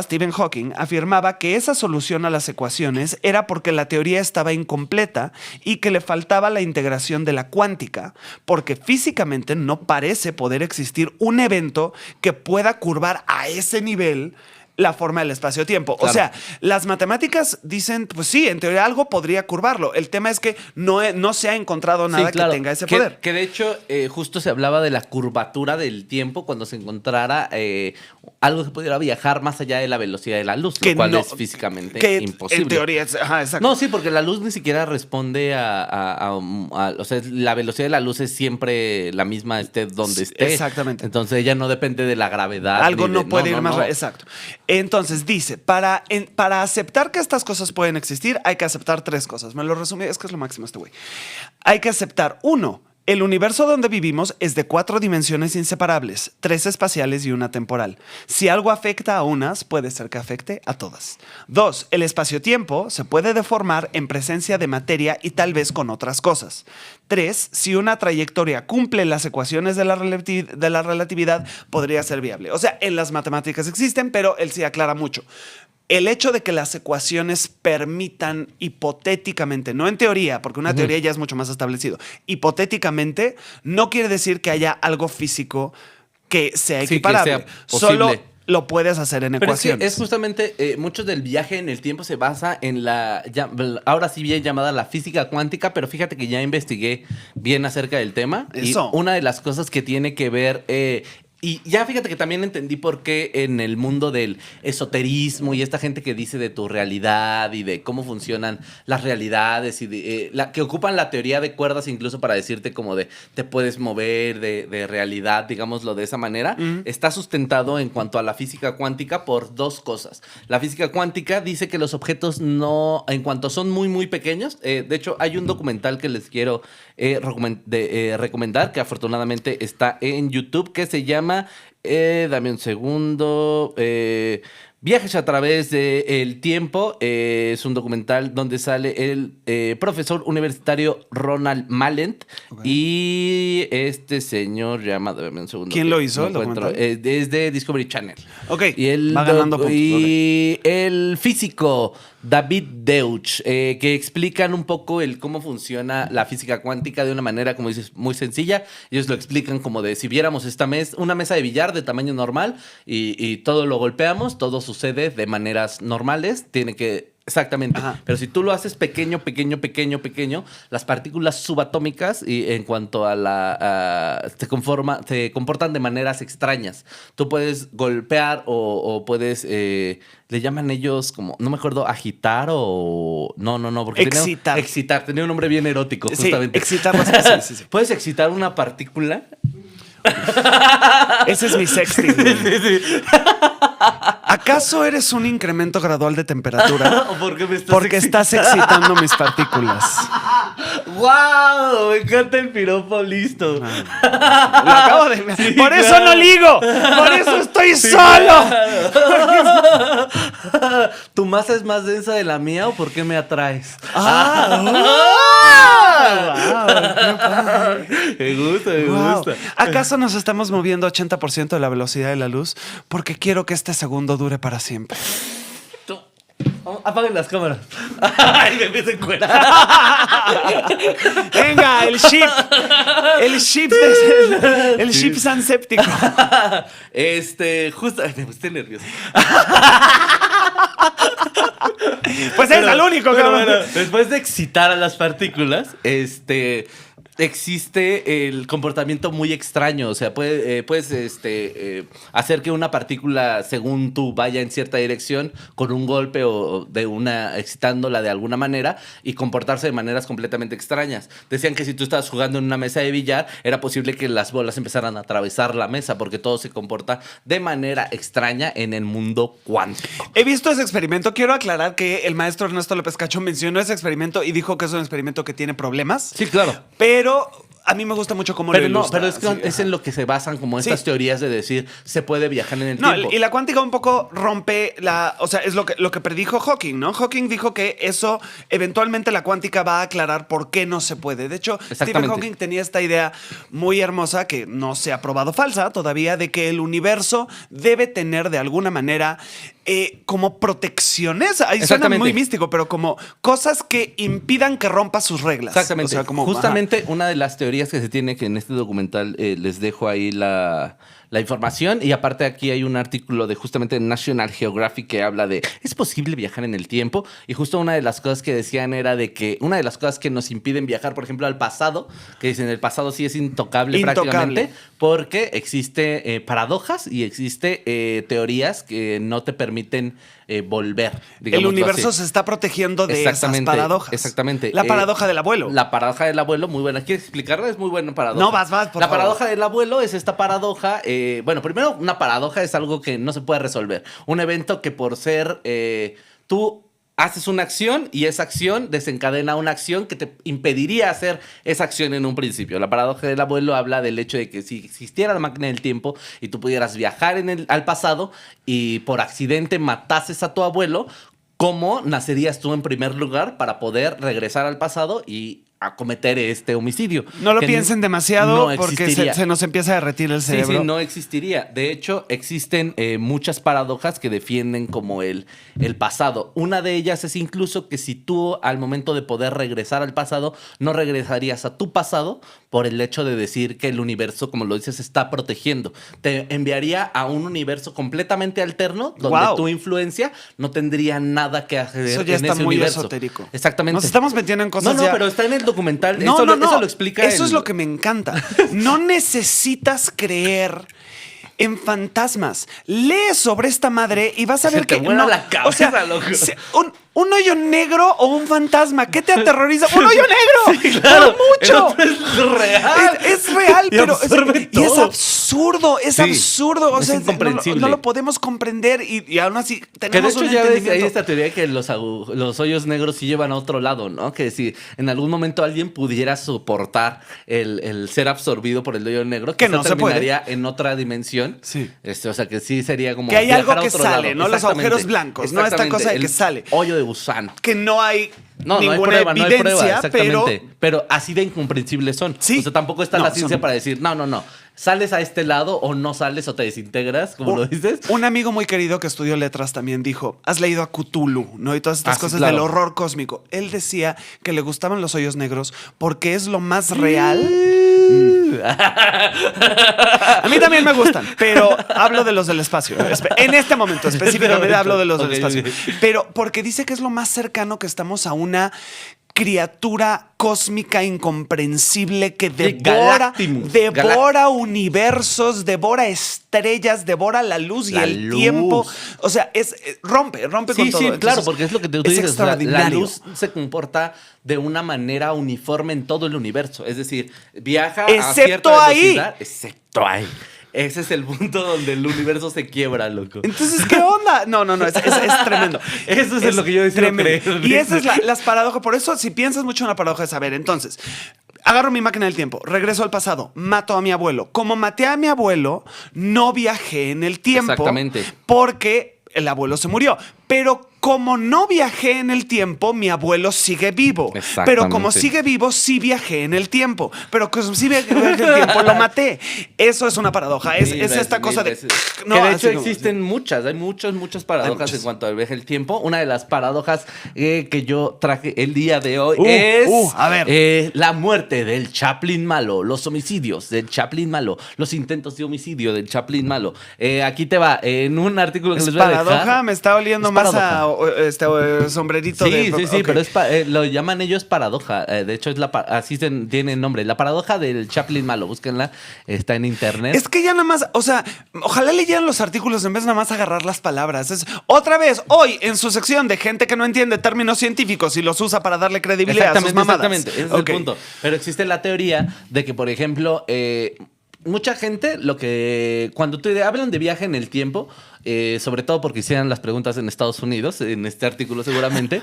B: Stephen Hawking afirmaba que esa solución a las ecuaciones era porque la teoría estaba incompleta y que le faltaba la integración de la cuántica, porque físicamente no parece poder existir un evento que pueda curvar a ese nivel la forma del espacio-tiempo.
A: Claro.
B: O sea, las matemáticas dicen, pues sí, en teoría algo podría curvarlo. El tema es que no se ha encontrado nada
A: Sí, claro.
B: que tenga ese poder.
A: Que de hecho, justo se hablaba de la curvatura del tiempo cuando se encontrara algo que pudiera viajar más allá de la velocidad de la luz,
B: Que
A: lo cual
B: no-
A: es físicamente
B: que
A: imposible.
B: En teoría es... Ajá, exacto.
A: No, sí, porque la luz ni siquiera responde o sea, la velocidad de la luz es siempre la misma, esté donde
B: Sí,
A: esté.
B: exactamente.
A: Entonces ella no depende de la gravedad.
B: Algo
A: ni de-
B: no puede ir más
A: no.
B: rápido. Exacto. Entonces dice, para aceptar que estas cosas pueden existir, hay que aceptar 3 cosas. Me lo resumí, es que es lo máximo este güey. Hay que aceptar, 1, el universo donde vivimos es de 4 dimensiones inseparables, 3 espaciales y 1 temporal. Si algo afecta a unas, puede ser que afecte a todas. 2, el espacio-tiempo se puede deformar en presencia de materia y tal vez con otras cosas. 3, si una trayectoria cumple las ecuaciones de la relatividad, podría ser viable. O sea, en las matemáticas existen, pero él sí aclara mucho. El hecho de que las ecuaciones permitan hipotéticamente, no en teoría, porque una teoría ya es mucho más establecido, hipotéticamente no quiere decir que haya algo físico que sea
A: Sí, que
B: equiparable.
A: sea posible.
B: Solo lo puedes hacer en
A: Pero es que
B: ecuaciones.
A: es justamente, mucho del viaje en el tiempo se basa en ahora sí bien llamada la física cuántica, pero fíjate que ya investigué bien acerca del tema.
B: Eso.
A: Y una de las cosas que tiene que ver... y ya fíjate que también entendí por qué en el mundo del esoterismo y esta gente que dice de tu realidad y de cómo funcionan las realidades y que ocupan la teoría de cuerdas incluso para decirte como de te puedes mover de realidad, digámoslo de esa manera, está sustentado en cuanto a la física cuántica por 2 cosas. La física cuántica dice que los objetos no, en cuanto son muy, muy pequeños, de hecho hay un documental que les quiero recomendar, que afortunadamente está en YouTube, que se llama, dame un segundo, Viajes a través del tiempo. Es un documental donde sale el profesor universitario Ronald Malent y este señor llamado, dame un segundo.
B: ¿Quién lo hizo,
A: no
B: el
A: encuentro,
B: documental?
A: es de Discovery Channel.
B: Ok,
A: Y el
B: va ganando puntos.
A: y el físico David Deutsch, que explican un poco cómo funciona la física cuántica de una manera, como dices, muy sencilla. Ellos lo explican como de si viéramos una mesa de billar de tamaño normal y todo lo golpeamos, todo sucede de maneras normales, tiene que... Exactamente.
B: Ajá.
A: Pero si tú lo haces pequeño, las partículas subatómicas y en cuanto a se comportan de maneras extrañas. Tú puedes golpear o puedes, le llaman ellos como, no me acuerdo, agitar o... No, porque
B: Excitar.
A: Excitar, tenía un nombre bien erótico,
B: Sí,
A: justamente.
B: excitarlas. Sí.
A: Puedes excitar una partícula.
B: Ese es mi sexting. güey. ¿Acaso eres un incremento gradual de temperatura?
A: ¿O por qué me estás
B: Porque estás excitando mis partículas.
A: ¡Wow! Me encanta el piropo, listo.
B: Lo acabo de...
A: Sí,
B: ¡Por eso
A: claro.
B: no ligo! ¡Por eso estoy
A: Sí,
B: solo!
A: claro. ¿Tu masa es más densa de la mía o por qué me atraes? Me gusta, me
B: Wow.
A: gusta.
B: ¿Acaso nos estamos moviendo 80% de la velocidad de la luz? Porque quiero que este segundo dure para siempre.
A: Apaguen las cámaras. Ay, me empiezo a encuerar.
B: Venga, el chip. El chip sanséptico.
A: Justo. Ay, me estoy nervioso.
B: Pues es el único, cabrón.
A: Bueno, después de excitar a las partículas, existe el comportamiento muy extraño. O sea, puedes hacer que una partícula, según tú, vaya en cierta dirección con un golpe o excitándola de alguna manera y comportarse de maneras completamente extrañas. Decían que si tú estabas jugando en una mesa de billar, era posible que las bolas empezaran a atravesar la mesa porque todo se comporta de manera extraña en el mundo cuántico.
B: He visto ese experimento. Quiero aclarar que el maestro Ernesto López Cacho mencionó ese experimento y dijo que es un experimento que tiene problemas.
A: Sí, claro.
B: Pero a mí me gusta mucho cómo
A: Pero
B: lo
A: no,
B: ilustra.
A: pero es, que es en lo que se basan como estas teorías de decir se puede viajar en el tiempo.
B: Y la cuántica un poco rompe o sea, es lo que predijo Hawking, ¿no? Hawking dijo que eso, eventualmente la cuántica va a aclarar por qué no se puede. De hecho, Stephen Hawking tenía esta idea muy hermosa que no se ha probado falsa todavía, de que el universo debe tener de alguna manera como protecciones. Ahí suena muy místico, pero como cosas que impidan que rompa sus reglas.
A: Exactamente.
B: O sea, como,
A: justamente una de las teorías que se tiene, que en este documental les dejo ahí la información, y aparte aquí hay un artículo de justamente National Geographic que habla de ¿es posible viajar en el tiempo? Y justo una de las cosas que decían era de que una de las cosas que nos impiden viajar, por ejemplo, al pasado, que dicen el pasado sí es intocable. Prácticamente, porque existe paradojas y existe teorías que no te permiten volver.
B: El universo se está protegiendo de esas paradojas.
A: Exactamente.
B: La paradoja del abuelo.
A: La paradoja del abuelo, muy buena. ¿Quieres explicarla? Es muy buena paradoja.
B: No, vas, por
A: La
B: favor.
A: paradoja del abuelo es esta paradoja. Bueno, primero, una paradoja es algo que no se puede resolver. Un evento que por ser tú haces una acción y esa acción desencadena una acción que te impediría hacer esa acción en un principio. La paradoja del abuelo habla del hecho de que si existiera la máquina del tiempo y tú pudieras viajar al pasado y por accidente matases a tu abuelo, ¿cómo nacerías tú en primer lugar para poder regresar al pasado y a cometer este homicidio?
B: No lo piensen demasiado,
A: no
B: porque se nos empieza a derretir el cerebro.
A: Sí, no existiría. De hecho, existen muchas paradojas que defienden como el pasado. Una de ellas es incluso que si tú al momento de poder regresar al pasado, no regresarías a tu pasado por el hecho de decir que el universo, como lo dices, se está protegiendo. Te enviaría a un universo completamente alterno donde tu influencia no tendría nada que hacer en ese universo.
B: Eso ya está muy esotérico.
A: Exactamente.
B: Nos estamos metiendo en cosas
A: pero está en el documental.
B: No,
A: eso lo explica.
B: Eso es lo que me encanta. No necesitas creer en fantasmas. Lee sobre esta madre y vas a ver
A: Se te
B: que
A: vuela la cabeza, loco.
B: Un hoyo negro o un fantasma. ¿Qué te aterroriza? ¡Un hoyo negro!
A: Sí, claro.
B: ¡Por mucho!
A: Es real.
B: Es real,
A: Y
B: pero
A: absorbe
B: y es
A: todo.
B: absurdo. Es
A: Sí,
B: absurdo. O
A: es
B: sea,
A: incomprensible.
B: no lo podemos comprender y aún así
A: Que de
B: tenemos
A: hecho
B: un
A: ya ves,
B: entendimiento.
A: hay esta teoría de que los hoyos negros sí llevan a otro lado, ¿no? Que si en algún momento alguien pudiera soportar el ser absorbido por el hoyo negro,
B: Que
A: quizá
B: no se puede.
A: terminaría en otra dimensión.
B: Sí.
A: O sea, que sí sería como
B: Que hay algo
A: viajar a
B: que
A: otro
B: sale,
A: lado.
B: ¿no? Los
A: Exactamente.
B: agujeros blancos, no esta cosa de
A: El
B: que sale.
A: hoyo de gusano.
B: Que no hay
A: No, no hay
B: ninguna
A: prueba,
B: evidencia,
A: no hay prueba,
B: pero
A: exactamente. Pero así de incomprensibles son.
B: Sí.
A: O sea, tampoco está
B: No,
A: la ciencia
B: son-
A: para decir, no. Sales a este lado o no sales o te desintegras, como lo dices.
B: Un amigo muy querido que estudió letras también dijo, has leído a Cthulhu, ¿no? Y todas estas
A: Sí,
B: cosas
A: claro.
B: del horror cósmico. Él decía que le gustaban los hoyos negros porque es lo más real. A mí también me gustan, pero hablo de los del espacio. En este momento específicamente hablo de los del
A: Ok,
B: espacio.
A: ok.
B: Pero porque dice que es lo más cercano que estamos a una criatura cósmica incomprensible que devora universos, devora estrellas, devora la luz y
A: La
B: el
A: luz.
B: tiempo. O sea, rompe con
A: Sí,
B: todo.
A: sí,
B: Entonces,
A: claro, porque es lo que tú
B: es
A: dices. O sea, la
B: extraordinario.
A: luz se comporta de una manera uniforme en todo el universo. Es decir, viaja a
B: Excepto
A: cierta
B: ahí.
A: velocidad. Excepto ahí. Ese es el punto donde el universo se quiebra, loco.
B: Entonces, ¿qué onda? No, es tremendo.
A: Eso es lo que yo decía.
B: Y esas es las paradojas. Por eso, si piensas mucho en la paradoja, es saber. Entonces, agarro mi máquina del tiempo, regreso al pasado, mato a mi abuelo. Como maté a mi abuelo, no viajé en el tiempo.
A: Exactamente.
B: Porque el abuelo se murió. Pero como no viajé en el tiempo, mi abuelo sigue vivo. Pero como sigue vivo, sí viajé en el tiempo. Pero como sí viajé en el tiempo, lo maté. Eso es una paradoja. Es esta cosa de...
A: No, que de hecho existen muchas. Hay muchas paradojas en cuanto al viaje del tiempo. Una de las paradojas que yo traje el día de hoy es
B: a ver.
A: La muerte del Chaplin malo, los homicidios del Chaplin malo, los intentos de homicidio del Chaplin malo. Aquí te va, en un artículo que les voy a dejar.
B: ¿Paradoja? Me está oliendo más a sombrerito de...
A: Sí, pero lo llaman ellos paradoja. De hecho, así tiene el nombre. La paradoja del Chaplin malo. Búsquenla. Está en internet.
B: Es que ya nada más, o sea, ojalá leyeran los artículos en vez de nada más agarrar las palabras. Es otra vez, hoy, en su sección de gente que no entiende términos científicos y los usa para darle credibilidad a sus mamadas.
A: Exactamente, ese es el punto. Pero existe la teoría de que, por ejemplo, mucha gente, cuando hablan de viaje en el tiempo, sobre todo porque hicieron las preguntas en Estados Unidos, en este artículo seguramente.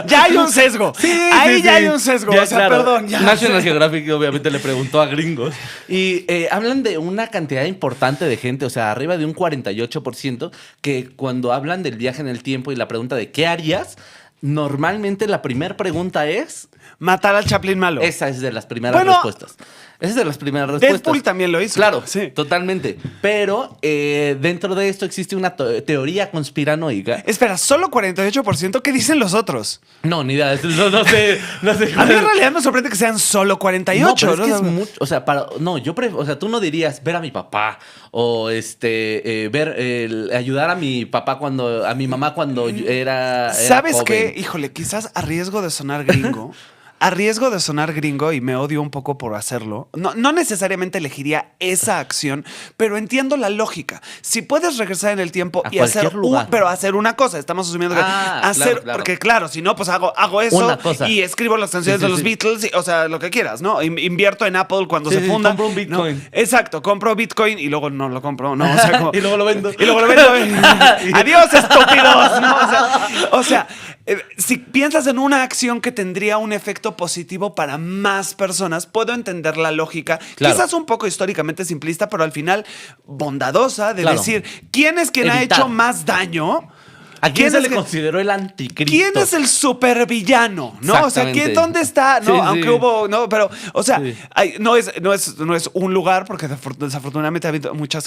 B: Ya hay un sesgo. Ahí ya hay un sesgo.
A: Ya,
B: o sea,
A: claro.
B: perdón. Ya.
A: National Geographic obviamente le preguntó a gringos. Y hablan de una cantidad importante de gente, o sea, arriba de un 48%, que cuando hablan del viaje en el tiempo y la pregunta de ¿qué harías? Normalmente la primera pregunta es...
B: matar al Chaplin malo.
A: Esa es de las primeras respuestas. Esa es de las primeras respuestas.
B: Deadpool también lo hizo.
A: Claro,
B: sí.
A: Totalmente. Pero dentro de esto existe una teoría conspiranoica.
B: Espera, ¿solo 48%? ¿Qué dicen los otros?
A: No, ni idea. No sé.
B: A mí en realidad me sorprende que sean solo 48.
A: No, pero es que es mucho. O sea, o sea, tú no dirías ver a mi papá o ayudar a mi papá a mi mamá cuando era
B: ¿Sabes
A: joven.
B: qué? Híjole, quizás a riesgo de sonar gringo. Y me odio un poco por hacerlo, no necesariamente elegiría esa acción, pero entiendo la lógica. Si puedes regresar en el tiempo y hacer una cosa, estamos asumiendo que hacer, claro. Porque claro, si no, pues hago eso y escribo las canciones de los Beatles, o sea, lo que quieras, ¿no? Invierto en Apple cuando se funda.
A: Compro un Bitcoin.
B: ¿No? Exacto, compro Bitcoin y luego no lo compro, ¿no? O sea,
A: y luego lo vendo.
B: Adiós, estúpidos, ¿no? O sea, si piensas en una acción que tendría un efecto positivo para más personas, puedo entender la lógica, quizás un poco históricamente simplista, pero al final bondadosa de decir, ¿quién es quien ha hecho más daño?
A: ¿A quién se le consideró el anticristo?
B: ¿Quién es el supervillano? ¿No? O sea, ¿dónde está? No, aunque hubo, no, pero, o sea, no es un lugar, porque desafortunadamente ha habido muchas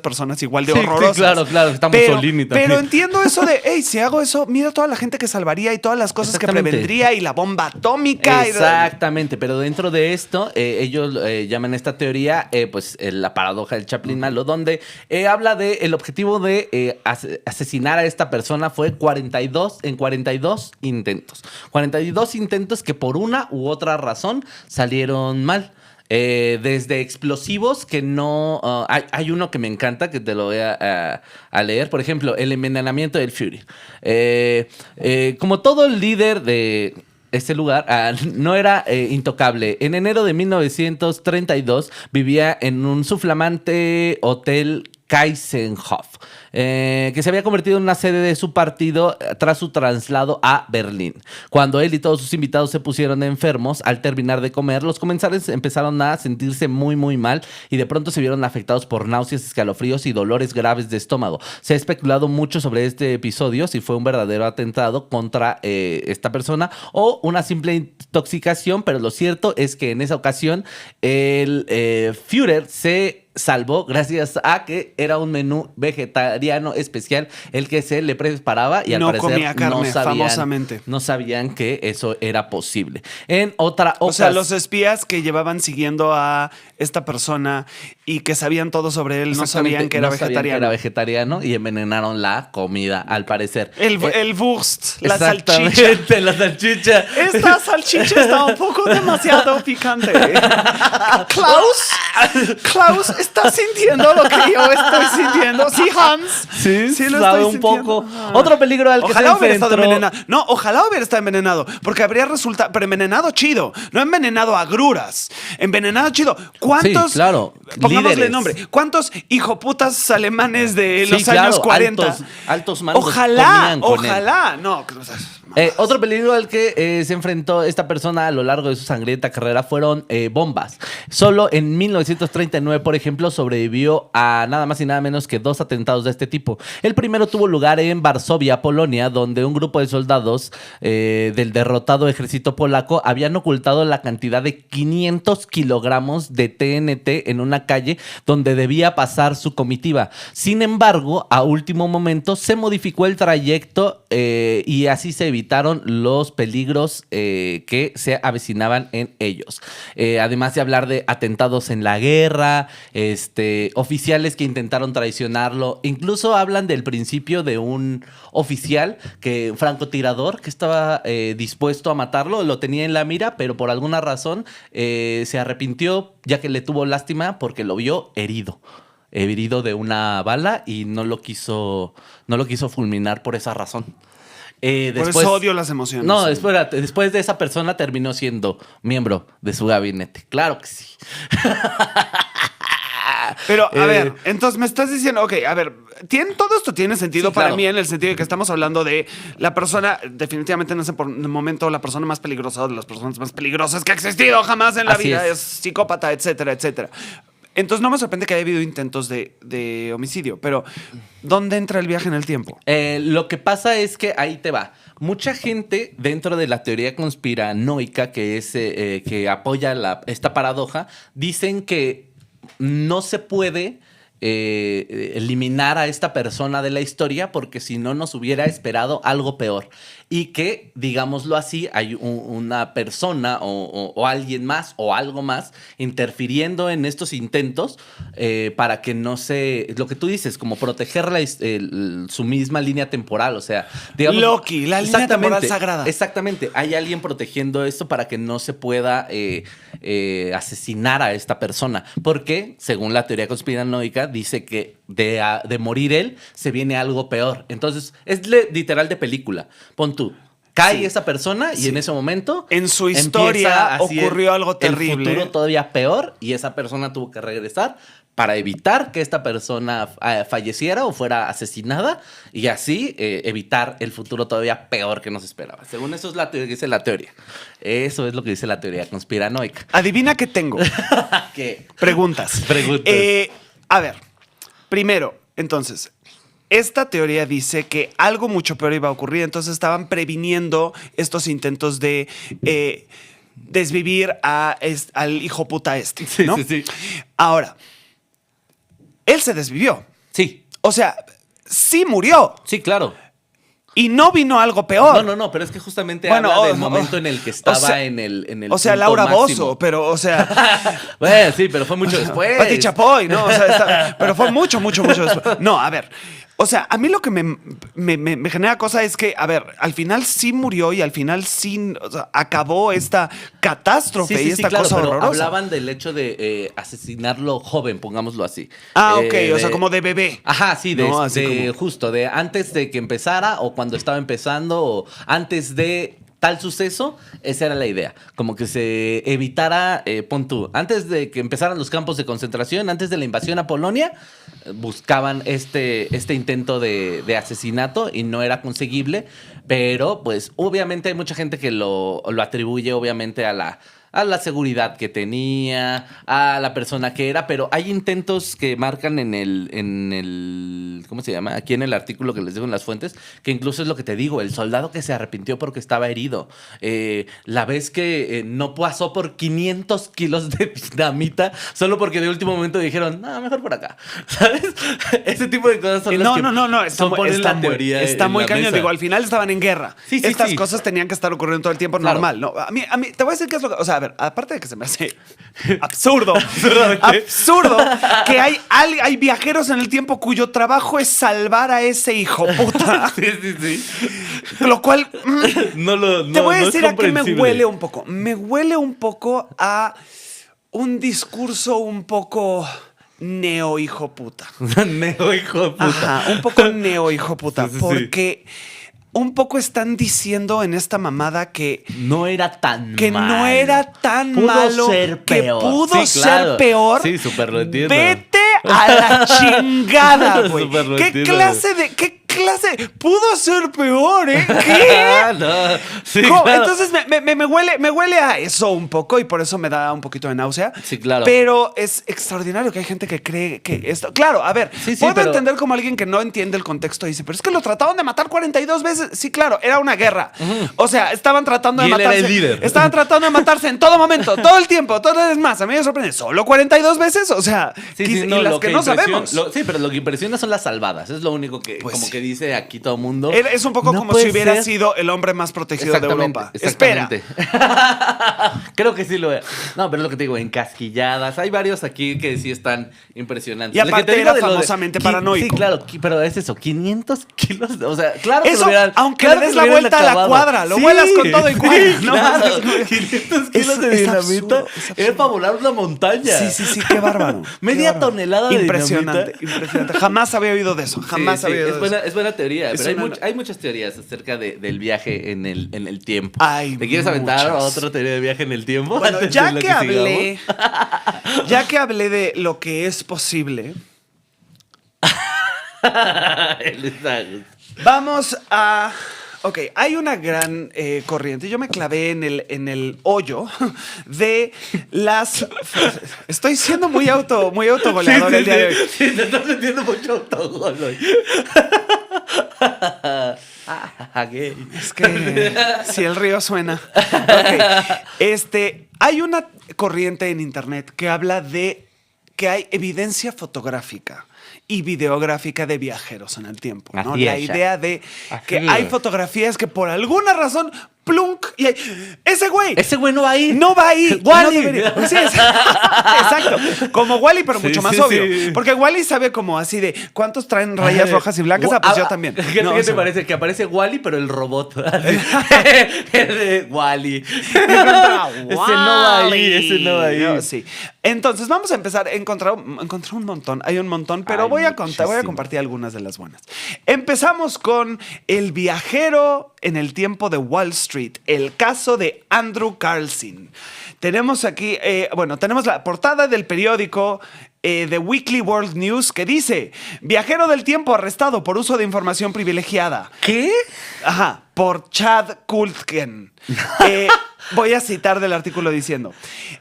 B: personas igual de horrorosas.
A: Sí, claro, está Mussolini también.
B: Pero entiendo eso de, hey, si hago eso, mira toda la gente que salvaría y todas las cosas que prevendría y la bomba atómica.
A: Exactamente, pero dentro de esto, ellos llaman esta teoría, la paradoja del Chaplin malo, donde habla de el objetivo de asesinar a esta persona fue 42 intentos. 42 intentos que por una u otra razón salieron mal. Desde explosivos que no... hay uno que me encanta, que te lo voy a leer. Por ejemplo, el envenenamiento del Fury. Como todo el líder de... este lugar no era intocable. En enero de 1932 vivía en un flamante hotel Kaisenhof, que se había convertido en una sede de su partido tras su traslado a Berlín. Cuando él y todos sus invitados se pusieron enfermos, al terminar de comer, los comensales empezaron a sentirse muy, muy mal y de pronto se vieron afectados por náuseas, escalofríos y dolores graves de estómago. Se ha especulado mucho sobre este episodio, si fue un verdadero atentado contra esta persona o una simple intoxicación, pero lo cierto es que en esa ocasión el Führer se salvó gracias a que era un menú vegetariano especial el que se le preparaba y al parecer
B: comía carne, famosamente.
A: No sabían que eso era posible. En otra ocasión,
B: o sea, los espías que llevaban siguiendo a esta persona y que sabían todo sobre él no sabían que era
A: vegetariano y envenenaron la comida, al parecer.
B: El Wurst, la salchicha.
A: La salchicha.
B: Esta salchicha está un poco demasiado picante. Klaus, ¿Estás sintiendo lo que yo estoy sintiendo? Sí, Hans.
A: Sí,
B: lo
A: sabe
B: estoy
A: un
B: sintiendo.
A: poco. Otro peligro al que
B: Ojalá
A: se
B: hubiera estado
A: enfrentó.
B: envenenado. No, ojalá hubiera estado envenenado. Porque habría resultado. Pero envenenado chido. No envenenado a agruras. Envenenado chido. ¿Cuántos?
A: Sí, claro.
B: Pongámosle
A: Líderes.
B: nombre. ¿Cuántos hijoputas alemanes de
A: Sí,
B: los
A: claro,
B: años 40?
A: altos mandos
B: Ojalá,
A: comían con él.
B: ojalá. No.
A: Otro peligro al que se enfrentó esta persona a lo largo de su sangrienta carrera fueron bombas. Solo en 1939, por ejemplo, sobrevivió a nada más y nada menos que 2 atentados de este tipo. El primero tuvo lugar en Varsovia, Polonia, donde un grupo de soldados del derrotado ejército polaco habían ocultado la cantidad de 500 kilogramos de TNT en una calle donde debía pasar su comitiva. Sin embargo, a último momento se modificó el trayecto y así se evitaron los peligros que se avecinaban en ellos. Además de hablar de atentados en la guerra, oficiales que intentaron traicionarlo, incluso hablan del principio de un oficial, francotirador, que estaba dispuesto a matarlo, lo tenía en la mira, pero por alguna razón se arrepintió, ya que le tuvo lástima porque lo vio herido de una bala y no lo quiso fulminar por esa razón.
B: Por eso odio las emociones.
A: No, espérate. Después de esa persona terminó siendo miembro de su gabinete. Claro que sí.
B: Pero, a ver, entonces me estás diciendo, ok, a ver, todo esto tiene sentido
A: Sí,
B: para
A: claro.
B: mí en el sentido de que estamos hablando de la persona, definitivamente en ese momento, la persona más peligrosa o de las personas más peligrosas que ha existido jamás en la
A: Así
B: vida.
A: es.
B: Es psicópata, etcétera, etcétera. Entonces no me sorprende que haya habido intentos de homicidio, pero ¿dónde entra el viaje en el tiempo?
A: Lo que pasa es que ahí te va. Mucha gente dentro de la teoría conspiranoica que es que apoya esta paradoja, dicen que no se puede eliminar a esta persona de la historia porque si no nos hubiera esperado algo peor. Y que, digámoslo así, hay una persona o alguien más o algo más interfiriendo en estos intentos para que no se... Lo que tú dices, como proteger su misma línea temporal, o sea... Digamos,
B: Loki, la línea temporal sagrada.
A: Exactamente. Hay alguien protegiendo esto para que no se pueda asesinar a esta persona. Porque, según la teoría conspiranoica, dice que de morir él se viene algo peor. Entonces, es literal de película. Pon tú. Cae esa persona y en ese momento...
B: En su historia ocurrió algo terrible.
A: El futuro todavía peor y esa persona tuvo que regresar para evitar que esta persona falleciera o fuera asesinada y así evitar el futuro todavía peor que nos esperaba. Según eso es lo que dice la teoría. Eso es lo que dice la teoría conspiranoica.
B: Adivina qué tengo.
A: ¿Qué?
B: Preguntas. A ver, primero, entonces... Esta teoría dice que algo mucho peor iba a ocurrir, entonces estaban previniendo estos intentos de desvivir al hijo puta ¿no?
A: Sí.
B: Ahora, él se desvivió.
A: Sí.
B: O sea, sí murió.
A: Sí, claro.
B: Y no vino algo peor.
A: No, pero es que justamente habla del momento en el que estaba en el
B: o sea,
A: punto
B: Laura
A: máximo.
B: Bozzo, pero, o sea...
A: Bueno, sí, pero fue mucho después.
B: Pati Chapoy, ¿no? O sea, pero fue mucho después. No, a ver... O sea, a mí lo que me genera cosa es que, a ver, al final sí murió y al final sí acabó esta catástrofe y esta
A: claro,
B: cosa
A: pero
B: horrorosa.
A: hablaban del hecho de asesinarlo joven, pongámoslo así.
B: Ok, o sea, como de bebé.
A: Ajá, sí,
B: No, así como...
A: justo, de antes de que empezara o cuando estaba empezando o antes de tal suceso, esa era la idea. Como que se evitara, pon tú, antes de que empezaran los campos de concentración, antes de la invasión a Polonia, buscaban este intento de asesinato y no era conseguible, pero pues obviamente hay mucha gente que lo atribuye obviamente a la seguridad que tenía, a la persona que era, pero hay intentos que marcan en el ¿cómo se llama? Aquí en el artículo que les dejo en las fuentes, que incluso es lo que te digo, el soldado que se arrepintió porque estaba herido, la vez que no pasó por 500 kilos de dinamita solo porque de último momento dijeron, no, mejor por acá, ¿sabes? Ese tipo de cosas son las que
B: teoría está muy cañón.
A: mesa.
B: Digo, al final estaban en guerra.
A: Sí,
B: Estas cosas tenían que estar ocurriendo todo el tiempo,
A: claro.
B: Normal. ¿No? A mí, te voy a decir qué es lo que... O sea, a ver, aparte de que se me hace absurdo que hay viajeros en el tiempo cuyo trabajo es salvar a ese hijo puta.
A: Sí.
B: Lo cual... te voy a
A: no
B: decir
A: es
B: a qué me
A: comprensible.
B: huele un poco. Me huele un poco a un discurso un poco neo hijo puta.
A: Neo hijo de puta.
B: Ajá, un poco neo hijo puta.
A: Sí, sí, sí.
B: Porque un poco están diciendo en esta mamada que
A: no era tan
B: que
A: malo.
B: no era tan
A: Pudo
B: malo,
A: ser peor.
B: que pudo
A: Sí, claro.
B: ser peor.
A: Sí, súper lo entiendo.
B: Vete a la chingada, güey.
A: Súper lo
B: ¿Qué
A: entiendo,
B: clase? Pudo ser peor, ¿eh? ¿Qué?
A: No, sí,
B: ¿Cómo?
A: claro.
B: Entonces me huele a eso un poco y por eso me da un poquito de náusea.
A: Sí, claro.
B: Pero es extraordinario que hay gente que cree que esto... Claro, a ver,
A: Sí, sí,
B: puedo
A: pero-
B: entender como alguien que no entiende el contexto dice, pero es que lo trataron de matar 42 veces. Sí, claro, era una guerra. O sea, estaban tratando de
A: Y él era
B: matarse.
A: el líder.
B: Estaban tratando de matarse en todo momento, todo el tiempo. Todo es más, a mí me sorprende. ¿Solo 42 veces? O sea,
A: Sí,
B: y
A: sí, no,
B: las
A: lo
B: que no
A: impresiona-
B: sabemos.
A: sí, pero lo que impresiona son las salvadas. Es lo único que,
B: Pues
A: como
B: sí.
A: que dice aquí todo el mundo.
B: Es un poco
A: No
B: como
A: puede
B: si hubiera
A: ser.
B: sido el hombre más protegido de Europa. Espera.
A: Exactamente. Creo que sí lo es. No, pero es lo que te digo, encasquilladas. Hay varios aquí que sí están impresionantes.
B: Y
A: El que
B: aparte
A: te digo
B: era
A: de lo de-
B: famosamente
A: qui-
B: paranoico.
A: Sí, claro, pero es eso, 500 kilos. O sea, claro que
B: Eso,
A: lo hubieran.
B: aunque
A: claro
B: le
A: que
B: des
A: lo
B: la
A: hubieran
B: vuelta a la
A: acabado.
B: cuadra, lo vuelas con todo y cuadra, ¿no?
A: Claro,
B: Es como-
A: 500 kilos de
B: es
A: dinamita.
B: absurdo, es absurdo.
A: Es para volar una montaña.
B: Sí, qué bárbaro.
A: Media
B: Qué bárbaro.
A: tonelada de
B: Impresionante,
A: dinamita.
B: impresionante. Jamás había oído de eso. Jamás
A: Sí,
B: había oído
A: es
B: de
A: buena,
B: eso.
A: es buena teoría,
B: Es
A: pero
B: una-
A: hay muchas teorías acerca del viaje en el tiempo.
B: Hay
A: ¿Te quieres aventar
B: muchas.
A: otra teoría de viaje en el tiempo?
B: Bueno,
A: antes
B: ya
A: de lo
B: que hablé de lo que es posible,
A: sigamos?
B: vamos a... Ok, hay una gran corriente. Yo me clavé en el hoyo de las... Estoy siendo muy autogoleador el día de hoy.
A: Sí, te estás metiendo mucho autogol hoy. Gay.
B: Es que si el río suena. Ok. Hay una corriente en internet que habla de que hay evidencia fotográfica y videográfica de viajeros en el tiempo, ¿no?
A: Así
B: La
A: es,
B: idea de que
A: Así
B: hay
A: es.
B: fotografías que por alguna razón plunk y hay, ese güey
A: no va ahí.
B: no va ahí.
A: Wall-E.
B: No debería. Sí, exacto. Como Wall-E, pero
A: Sí,
B: mucho más
A: sí,
B: obvio.
A: sí.
B: Porque Wall-E sabe como así de ¿cuántos traen rayas rojas y blancas? Ah, pues yo también.
A: ¿Qué,
B: No,
A: qué
B: o
A: te
B: sea,
A: parece? Que aparece Wally, pero el robot. Así. El de Wally. Ese no va ahí.
B: No, sí. Entonces, vamos a empezar. Encontré un montón. Hay un montón, pero
A: Hay
B: voy a
A: muchísimo.
B: compartir algunas de las buenas. Empezamos con el viajero en el tiempo de Wall Street, el caso de Andrew Carlson. Tenemos aquí, tenemos la portada del periódico The Weekly World News que dice: viajero del tiempo arrestado por uso de información privilegiada.
A: ¿Qué?
B: Ajá, por Chad Kultgen. Voy a citar del artículo diciendo: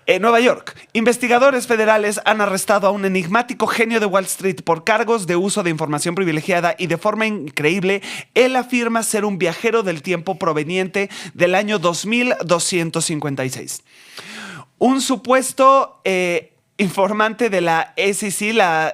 B: en Nueva York, investigadores federales han arrestado a un enigmático genio de Wall Street por cargos de uso de información privilegiada y de forma increíble, él afirma ser un viajero del tiempo proveniente del año 2256. Un supuesto informante de la SEC, la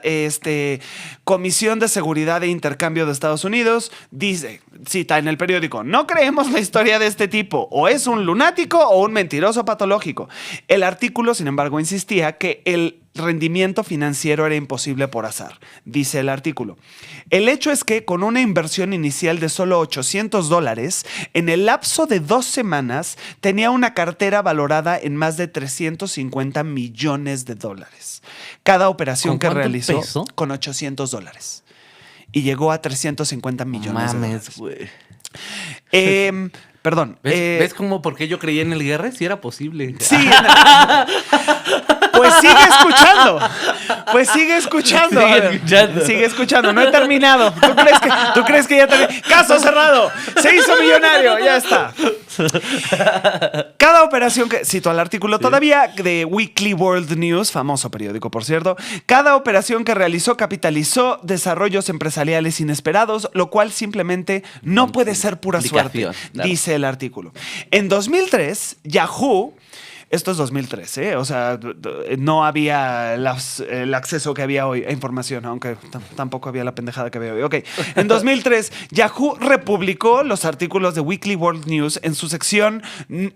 B: Comisión de Seguridad e Intercambio de Estados Unidos, dice, cita en el periódico: no creemos la historia de este tipo, o es un lunático o un mentiroso patológico. El artículo, sin embargo, insistía que el rendimiento financiero era imposible por azar. Dice el artículo: el hecho es que con una inversión inicial de solo $800, en el lapso de 2 semanas tenía una cartera valorada en más de $350 millones. Cada operación
A: ¿Con
B: que
A: cuánto
B: realizó
A: peso?
B: con $800. Y llegó a $350 millones.
A: Mames, güey.
B: Perdón.
A: ¿Ves cómo por qué yo creía en el guerra? Si era posible.
B: Sí. Pues sigue escuchando. Sigue escuchando. Sigue escuchando. No he terminado. ¿Tú crees que ya terminé? Caso cerrado. Se hizo millonario. Ya está. Cada operación que cito al artículo todavía de Weekly World News, famoso periódico, por cierto, cada operación que realizó capitalizó desarrollos empresariales inesperados, lo cual simplemente no puede ser pura suerte,
A: Claro.
B: dice el artículo. En 2003, Yahoo... Esto es 2003, ¿eh? O sea, no había el acceso que había hoy a información, aunque tampoco había la pendejada que había hoy. Ok, en 2003, Yahoo republicó los artículos de Weekly World News en su sección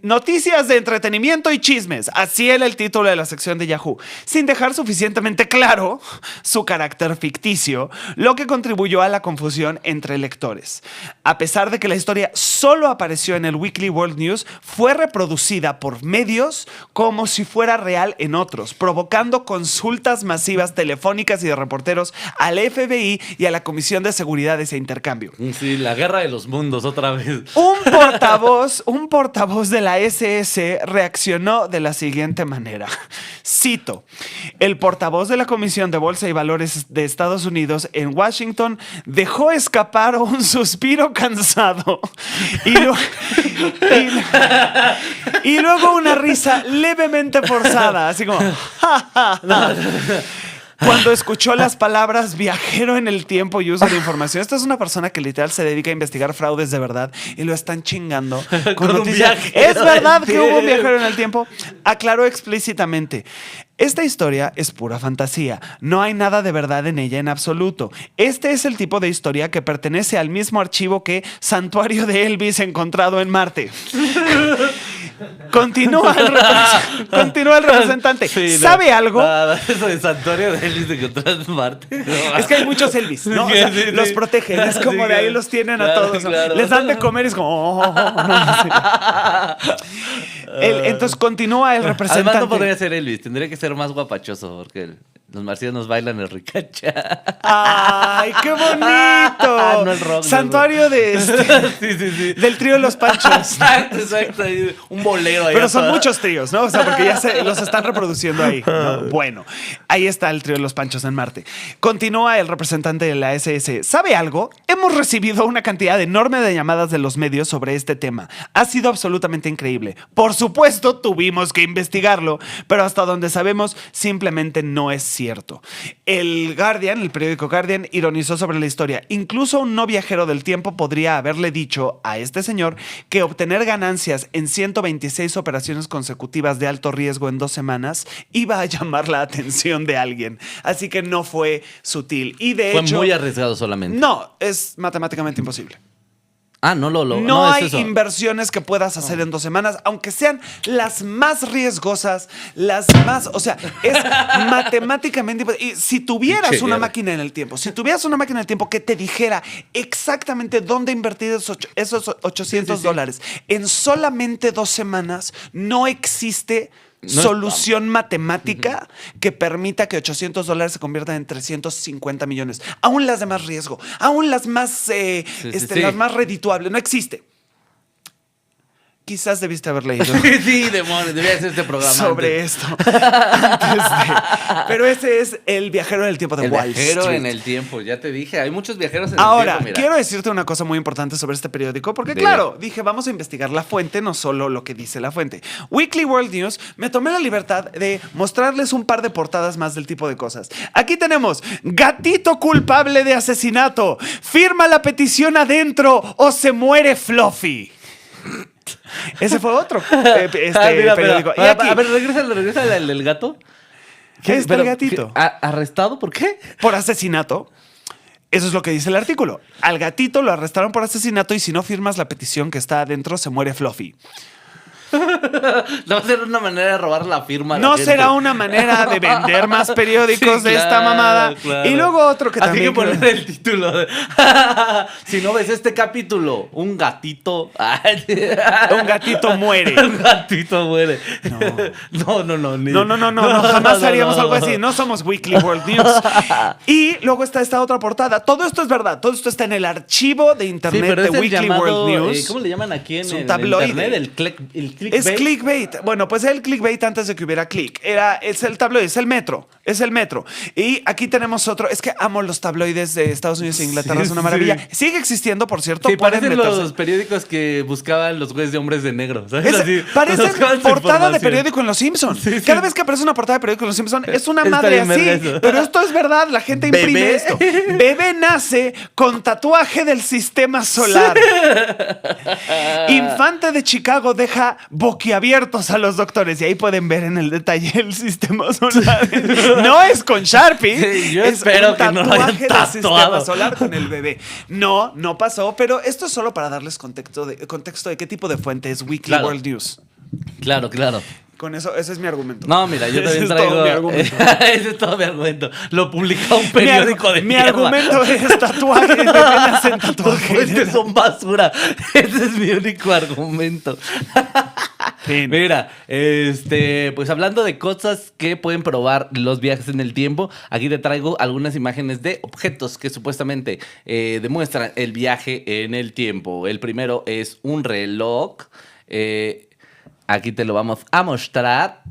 B: Noticias de Entretenimiento y Chismes. Así era el título de la sección de Yahoo, sin dejar suficientemente claro su carácter ficticio, lo que contribuyó a la confusión entre lectores. A pesar de que la historia solo apareció en el Weekly World News, fue reproducida por medios como si fuera real en otros, provocando consultas masivas telefónicas y de reporteros al FBI y a la Comisión de Seguridades e Intercambio.
A: Sí, la guerra de los mundos otra vez.
B: Un portavoz de la SS reaccionó de la siguiente manera. Cito: el portavoz de la Comisión de Bolsa y Valores de Estados Unidos en Washington dejó escapar un suspiro cansado y luego una risa levemente forzada, así como "Ja, ja, ja", cuando escuchó las palabras viajero en el tiempo y uso de información. Esta es una persona que literal se dedica a investigar fraudes de verdad y lo están chingando con
A: un
B: noticias.
A: viajero
B: ¿Es verdad
A: del
B: que hubo un
A: tiempo?
B: viajero en el tiempo? Aclaró explícitamente: esta historia es pura fantasía. No hay nada de verdad en ella en absoluto. Este es el tipo de historia que pertenece al mismo archivo que Santuario de Elvis encontrado en Marte. Continúa el representante.
A: Sí,
B: ¿Sabe algo?
A: Eso de Santuario de Elvis de encontrar en Marte.
B: Es que hay muchos Elvis, ¿no? O sea,
A: Sí, sí.
B: los protegen. Es como
A: Sí,
B: de ahí
A: claro.
B: los tienen a
A: Claro,
B: todos. ¿no?
A: claro.
B: Les dan de comer y es como... Entonces continúa el representante.
A: Además no podría ser Elvis, tendría que ser más guapachoso porque los marcianos bailan el ricacha.
B: ¡Ay, qué bonito!
A: No el rock,
B: Santuario de
A: Sí.
B: del trío Los Panchos.
A: Exacto. Ahí, un bolero ahí.
B: Pero son
A: atrás.
B: muchos tríos, ¿no? O sea, porque ya los están reproduciendo ahí, ¿no? Bueno, ahí está el trío de Los Panchos en Marte. Continúa el representante de la SS. ¿Sabe algo? Hemos recibido una cantidad enorme de llamadas de los medios sobre este tema. Ha sido absolutamente increíble. Por supuesto, tuvimos que investigarlo, pero hasta donde sabemos, simplemente no es cierto. El Guardian, el periódico Guardian, ironizó sobre la historia. Incluso un no viajero del tiempo podría haberle dicho a este señor que obtener ganancias en 126 operaciones consecutivas de alto riesgo en 2 semanas iba a llamar la atención de alguien. Así que no fue sutil. Y de
A: Fue
B: hecho...
A: muy arriesgado solamente.
B: No, es matemáticamente imposible.
A: Ah, no
B: No
A: es
B: hay
A: eso.
B: inversiones que puedas hacer en 2 semanas, aunque sean las más riesgosas, las más... O sea, es matemáticamente imposible. Y si tuvieras
A: Che,
B: una
A: guerra.
B: máquina en el tiempo, si tuvieras una máquina en el tiempo que te dijera exactamente dónde invertir esos $800 en solamente 2 semanas, no existe...
A: No
B: solución matemática que permita que $800 se conviertan en 350 millones. Aún las de más riesgo, aún las más,
A: sí.
B: las más redituables. No existe. Quizás debiste haber leído
A: Sí, demonios, debería hacer este programa
B: sobre
A: antes.
B: esto. Pero ese es el viajero en el tiempo de
A: El
B: Wall
A: viajero
B: Street.
A: en el tiempo, ya te dije, hay muchos viajeros en
B: Ahora,
A: el tiempo, mira.
B: quiero decirte una cosa muy importante sobre este periódico, porque
A: Dime.
B: claro, dije, vamos a investigar la fuente, no solo lo que dice la fuente. Weekly World News, me tomé la libertad de mostrarles un par de portadas más del tipo de cosas. Aquí tenemos, gatito culpable de asesinato, firma la petición adentro o se muere Fluffy. Ese fue otro
A: Mira,
B: periódico.
A: pero,
B: Y aquí,
A: a ver, regresa el del gato.
B: ¿Qué está el gatito?
A: ¿Arrestado? ¿Por qué?
B: Por asesinato. Eso es lo que dice el artículo. Al gatito lo arrestaron por asesinato y si no firmas la petición que está adentro, se muere Fluffy.
A: No va a ser una manera de robar la firma. a la
B: No
A: gente.
B: será una manera de vender más periódicos
A: Sí,
B: de esta
A: claro,
B: mamada.
A: claro.
B: Y luego otro que
A: Así
B: también...
A: que poner el título. Si no ves este capítulo, un gatito.
B: Un gatito muere.
A: Un gatito muere. No.
B: No, jamás haríamos algo así. No somos Weekly World News. Y luego está esta otra portada. Todo esto es verdad. Todo esto está en el archivo de
A: Sí,
B: internet
A: pero
B: de
A: es el
B: Weekly
A: llamado,
B: World News.
A: ¿cómo le llaman aquí en
B: Es un
A: el
B: tabloide.
A: internet? El clickbait.
B: Es clickbait. Bueno, pues el clickbait antes de que hubiera click. Es el tabloide, es el metro. Es el metro. Y aquí tenemos otro. Es que amo los tabloides de Estados Unidos e Inglaterra.
A: Sí,
B: es una maravilla.
A: sí.
B: Sigue existiendo, por cierto.
A: Sí,
B: Pueden
A: parecen
B: meterse.
A: los periódicos que buscaban los güeyes de hombres de negro. ¿Sabes? Así,
B: Parecen
A: buscaban su
B: portada de
A: información.
B: periódico en Los Simpsons.
A: Sí, sí.
B: Cada vez que aparece una portada de periódico en Los Simpsons es una
A: Está
B: madre
A: bien
B: así.
A: verga eso.
B: Pero esto es verdad, la gente imprime
A: Bebé.
B: esto. Bebé nace con tatuaje del sistema solar. Infante de Chicago deja boquiabiertos a los doctores. Y ahí pueden ver en el detalle el sistema solar. No es con Sharpie.
A: Sí, yo
B: es
A: espero
B: un
A: que no lo hayan
B: tatuaje del sistema
A: tatuado.
B: solar con el bebé. No pasó. Pero esto es solo para darles contexto de qué tipo de fuente es Weekly
A: Claro.
B: World News.
A: Claro.
B: Con eso, ese es mi argumento.
A: No, mira, yo también
B: Ese
A: traigo...
B: es todo mi argumento.
A: Ese es todo mi argumento. Lo publica un periódico de
B: Mi
A: mierda.
B: argumento es tatuajes, me hacen
A: Tus
B: tatuajes.
A: fuentes son basura. Ese es mi único argumento.
B: Fin.
A: Mira, pues hablando de cosas que pueden probar los viajes en el tiempo, aquí te traigo algunas imágenes de objetos que supuestamente demuestran el viaje en el tiempo. El primero es un reloj. Aquí te lo vamos a mostrar.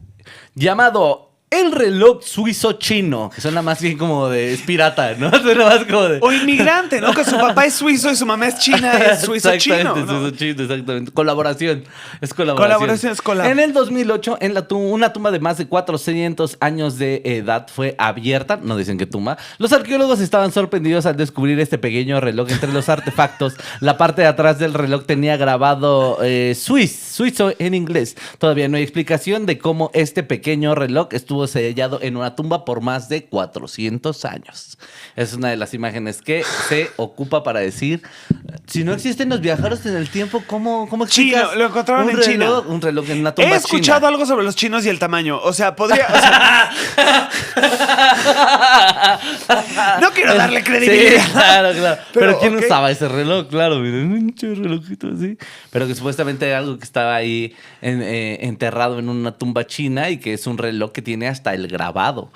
A: Llamado el reloj suizo chino, que suena más bien como de es pirata, ¿no? Suena más como de...
B: O inmigrante, ¿no? Que su papá es suizo y su mamá es china, es suizo chino.
A: Exactamente,
B: ¿no?
A: suizo chino, exactamente. Colaboración. Es
B: Colaboración es collab.
A: En el 2008, una tumba de más de 400 años de edad fue abierta. No dicen qué tumba. Los arqueólogos estaban sorprendidos al descubrir este pequeño reloj. Entre los artefactos, la parte de atrás del reloj tenía grabado suizo en inglés. Todavía no hay explicación de cómo este pequeño reloj estuvo sellado en una tumba por más de 400 años. Es una de las imágenes que se ocupa para decir, si no existen los viajeros en el tiempo, ¿cómo explicas?
B: Chino, lo encontraron en China.
A: Un reloj en una tumba
B: He escuchado
A: china.
B: algo sobre los chinos y el tamaño. O sea, podría... o sea, no quiero darle credibilidad.
A: Sí, claro. Pero ¿quién
B: ok.
A: usaba ese reloj? Claro, miren, un relojito así. Pero que supuestamente era algo que estaba ahí enterrado en una tumba china y que es un reloj que tiene hasta el grabado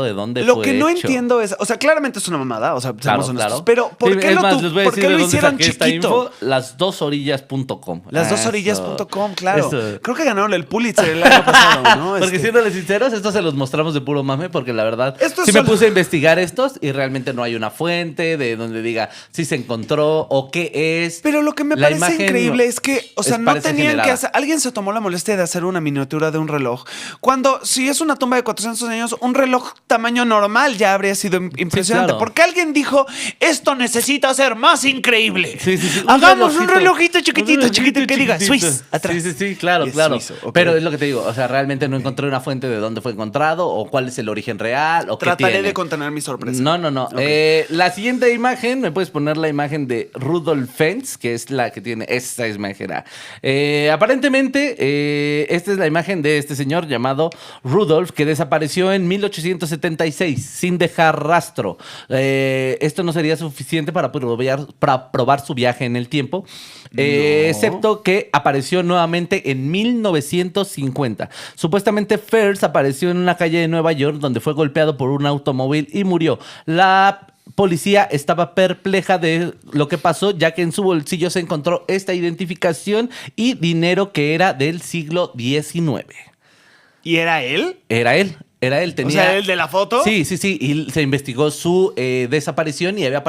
A: de dónde
B: Lo
A: fue
B: que no
A: hecho.
B: entiendo es, o sea, claramente es una mamada, o sea, seamos honestos, pero ¿por
A: Sí,
B: qué
A: es
B: lo,
A: más, les voy a
B: ¿por
A: decir
B: qué
A: de
B: lo
A: dónde
B: hicieron
A: saqué esta
B: chiquito?
A: info, lasdosorillas.com.
B: Las2orillas.com, claro.
A: Eso.
B: Creo que ganaron el Pulitzer el año pasado, ¿no?
A: Porque siéndole sinceros, estos se los mostramos de puro mame, porque la verdad,
B: Estos
A: sí me
B: son-
A: puse a investigar estos y realmente no hay una fuente de donde diga si se encontró o qué es.
B: Pero lo que me
A: La
B: parece
A: imagen
B: increíble es que, o sea, no
A: parece
B: tenían
A: generada.
B: que hacer... Alguien se tomó la molestia de hacer una miniatura de un reloj. Cuando, si es una tumba de 400 años, un reloj tamaño normal ya habría sido impresionante.
A: claro.
B: Porque alguien dijo, esto necesita ser más increíble.
A: Sí.
B: Hagamos un relojito chiquitito, chiquitito, que diga
A: chiquitito.
B: Swiss atrás.
A: Sí, claro,
B: Y es
A: claro.
B: suizo, ok.
A: Pero es lo que te digo, o sea, realmente no encontré una fuente de dónde fue encontrado o cuál es el origen real o qué
B: Trataré
A: tiene.
B: de contener mi sorpresa.
A: No.
B: Ok.
A: La siguiente imagen, me puedes poner la imagen de Rudolf Fentz, que es la que tiene esta imagen. Aparentemente, esta es la imagen de este señor llamado Rudolf, que desapareció en 1876 sin dejar rastro. Esto no sería suficiente para probar su viaje en el tiempo, excepto que apareció nuevamente en 1950. Supuestamente Fentz apareció en una calle de Nueva York donde fue golpeado por un automóvil y murió. La policía estaba perpleja de lo que pasó, ya que en su bolsillo se encontró esta identificación y dinero que era del siglo XIX.
B: ¿Y era él?
A: Era él. Tenía...
B: O sea, ¿el de la foto?
A: Sí. Y se investigó su desaparición y había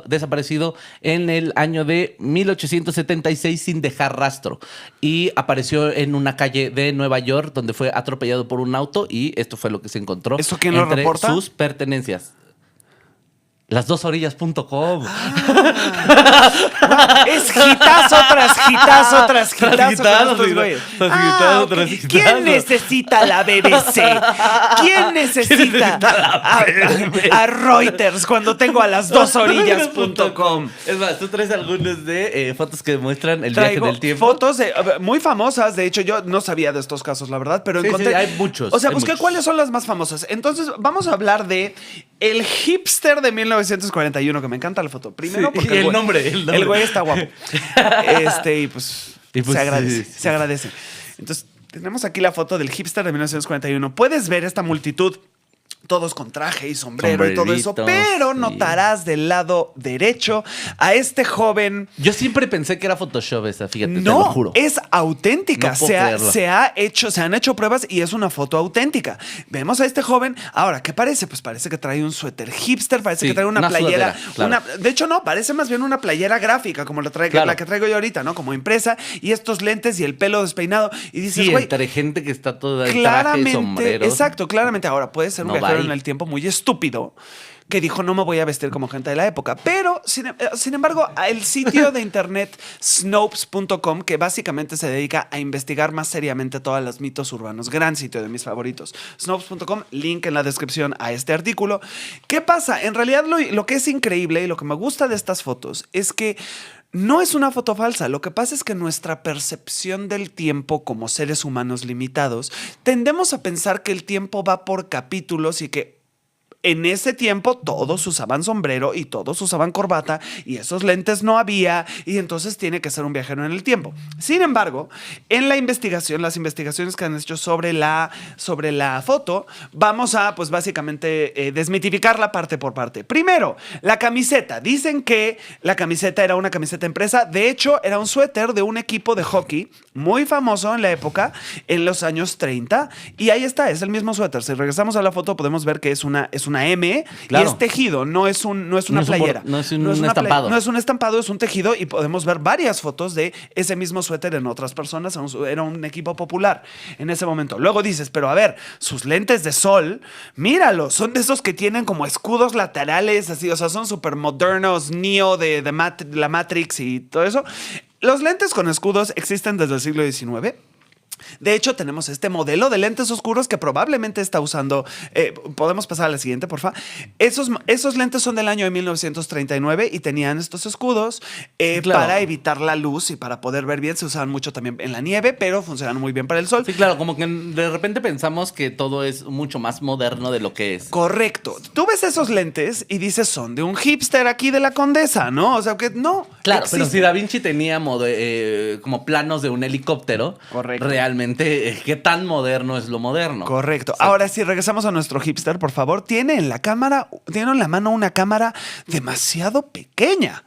A: desaparecido en el año de 1876 sin dejar rastro. Y apareció en una calle de Nueva York donde fue atropellado por un auto y esto fue lo que se encontró
B: ¿Esto quién lo
A: entre
B: reporta?
A: sus pertenencias. Las2orillas.com.
B: Es hitazo tras hitazo tras hitazo con estos
A: sí,
B: güeyes.
A: tras hitazo, tras
B: ok.
A: hitazo.
B: ¿Quién necesita la BBC? ¿Quién necesita a Reuters cuando tengo a las2orillas.com?
A: Es más, tú traes algunos de fotos que demuestran el viaje
B: Traigo
A: en el tiempo.
B: fotos muy famosas. De hecho, yo no sabía de estos casos, la verdad, pero
A: Sí,
B: encontré.
A: sí, hay muchos,
B: O sea,
A: hay
B: busqué
A: muchos.
B: cuáles son las más famosas. Entonces, vamos a hablar de el hipster de 1941, que me encanta la foto. Primero,
A: Sí,
B: porque
A: y el nombre.
B: el güey está guapo. Y pues se agradece,
A: sí.
B: se agradece. Entonces, tenemos aquí la foto del hipster de 1941. Puedes ver esta multitud, todos con traje y sombrero y todo eso,
A: Sombreritos,
B: pero
A: sí.
B: notarás del lado derecho a este joven.
A: Yo siempre pensé que era Photoshop esa, fíjate, te lo
B: No,
A: juro.
B: es auténtica.
A: No puedo creerlo.
B: Se han hecho pruebas y es una foto auténtica. Vemos a este joven. Ahora, ¿qué parece? Pues parece que trae un suéter hipster, parece
A: Sí,
B: que trae una
A: una
B: playera.
A: sudadera, claro.
B: De hecho, no, parece más bien una playera gráfica, como
A: Claro.
B: la que traigo yo ahorita, ¿no? Como impresa, y estos lentes y el pelo despeinado. Y dices,
A: Sí,
B: güey,
A: entre gente que está toda en traje y
B: claramente,
A: sombrero.
B: exacto, claramente. Ahora puede ser un
A: No
B: viajero
A: va ahí.
B: en el tiempo muy estúpido que dijo no me voy a vestir como gente de la época. Pero, sin embargo, el sitio de internet Snopes.com, que básicamente se dedica a investigar más seriamente todos los mitos urbanos, gran sitio de mis favoritos. Snopes.com, link en la descripción a este artículo. ¿Qué pasa? En realidad lo que es increíble y lo que me gusta de estas fotos es que No es una foto falsa. Lo que pasa es que nuestra percepción del tiempo como seres humanos limitados, tendemos a pensar que el tiempo va por capítulos y que en ese tiempo todos usaban sombrero y todos usaban corbata y esos lentes no había y entonces tiene que ser un viajero en el tiempo. Sin embargo, en la investigación, las investigaciones que han hecho sobre la foto, vamos a pues básicamente desmitificarla parte por parte. Primero, la camiseta. Dicen que la camiseta era una camiseta empresa. De hecho, era un suéter de un equipo de hockey muy famoso en la época, en los años 30. Y ahí está, es el mismo suéter. Si regresamos a la foto podemos ver que es una M, claro. Y es tejido, no es una playera.
A: No es un estampado.
B: No es un estampado, es un tejido y podemos ver varias fotos de ese mismo suéter en otras personas. Era un equipo popular en ese momento. Luego dices, pero a ver, sus lentes de sol, míralos, son de esos que tienen como escudos laterales, así, o sea, son súper modernos, Neo de la Matrix y todo eso. Los lentes con escudos existen desde el siglo XIX. De hecho, tenemos este modelo de lentes oscuros que probablemente está usando. Podemos pasar a la siguiente, por favor. Esos lentes son del año de 1939 y tenían estos escudos claro. Para evitar la luz y para poder ver bien. Se usaban mucho también en la nieve, pero funcionan muy bien para el sol.
A: Sí, claro, como que de repente pensamos que todo es mucho más moderno de lo que es.
B: Correcto. Tú ves esos lentes y dices, son de un hipster aquí de la Condesa, ¿no? O sea, que no.
A: Claro, pero si Da Vinci tenía como planos de un helicóptero, correcto. Realmente, ¿qué tan moderno es lo moderno?
B: Correcto. O sea, ahora, si regresamos a nuestro hipster, por favor, tiene en la mano una cámara demasiado pequeña.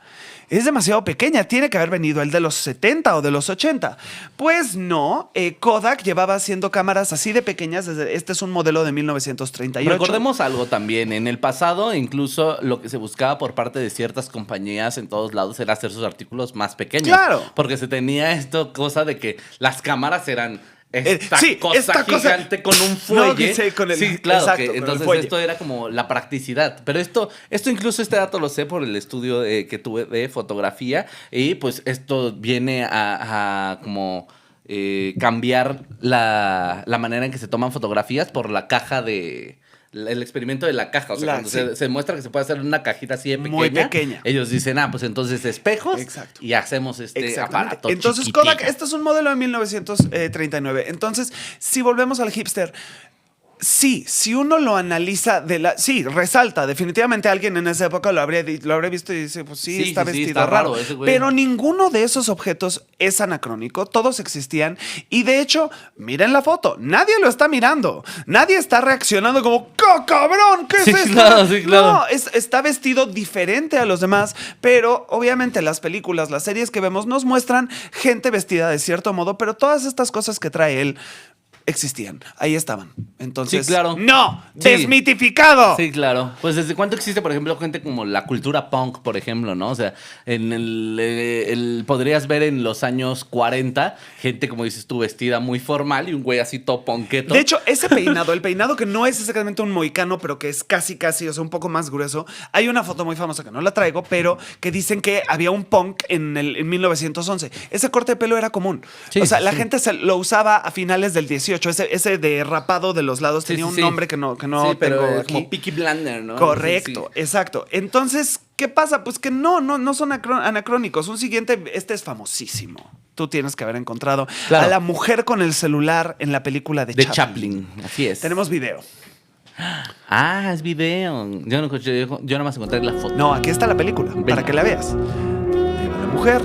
B: Es demasiado pequeña, tiene que haber venido el de los 70 o de los 80. Pues no, Kodak llevaba haciendo cámaras así de pequeñas, este es un modelo de 1938.
A: Recordemos algo también, en el pasado incluso lo que se buscaba por parte de ciertas compañías en todos lados era hacer sus artículos más pequeños.
B: Claro.
A: Porque se tenía esto cosa de que las cámaras eran... Esta cosa gigante con un fuelle.
B: No,
A: sí, claro.
B: Exacto,
A: Entonces esto era como la practicidad. Pero esto incluso este dato lo sé por el estudio que tuve de fotografía. Y pues esto viene a como cambiar la manera en que se toman fotografías por la caja de... El experimento de la caja, o sea, cuando se muestra que se puede hacer una cajita así de pequeña.
B: Muy pequeña.
A: Ellos dicen, pues entonces espejos.
B: Exacto.
A: Y hacemos aparato.
B: Entonces,
A: chiquitito.
B: Kodak, este es un modelo de 1939. Entonces, si volvemos al hipster, sí, si uno lo analiza sí, resalta. Definitivamente alguien en esa época lo habría visto y dice, pues sí, está vestido
A: está raro ese güey.
B: Pero ninguno de esos objetos es anacrónico. Todos existían. Y de hecho, miren la foto. Nadie lo está mirando. Nadie está reaccionando como, ¡cabrón! ¿Qué es esto?
A: Claro, sí, claro.
B: No, está vestido diferente a los demás. Pero obviamente las películas, las series que vemos nos muestran gente vestida de cierto modo. Pero todas estas cosas que trae él existían, ahí estaban. Entonces,
A: sí, claro.
B: ¡No!
A: Sí.
B: ¡Desmitificado!
A: Sí, claro. Pues ¿desde cuánto existe, por ejemplo, gente como la cultura punk, por ejemplo, ¿no? O sea, podrías ver en los años 40 gente, como dices tú, vestida muy formal y un güey así todo punketo.
B: De hecho, ese peinado, el peinado que no es exactamente un mohicano, pero que es casi, o sea, un poco más grueso. Hay una foto muy famosa que no la traigo, pero que dicen que había un punk en 1911. Ese corte de pelo era común. Sí, o sea, la gente lo usaba a finales del 18. Ese derrapado de los lados tenía un nombre que no
A: pero
B: tengo aquí.
A: Como Peaky Blinders, ¿no?
B: Correcto, exacto. Entonces, ¿qué pasa? Pues que no son anacrónicos. Un siguiente, este es famosísimo. Tú tienes que haber encontrado a la mujer con el celular en la película de Chaplin.
A: Así es.
B: Tenemos video.
A: Ah, es video. Yo nada más encontré la foto.
B: No, aquí está la película, para que la veas. Ahí va la mujer,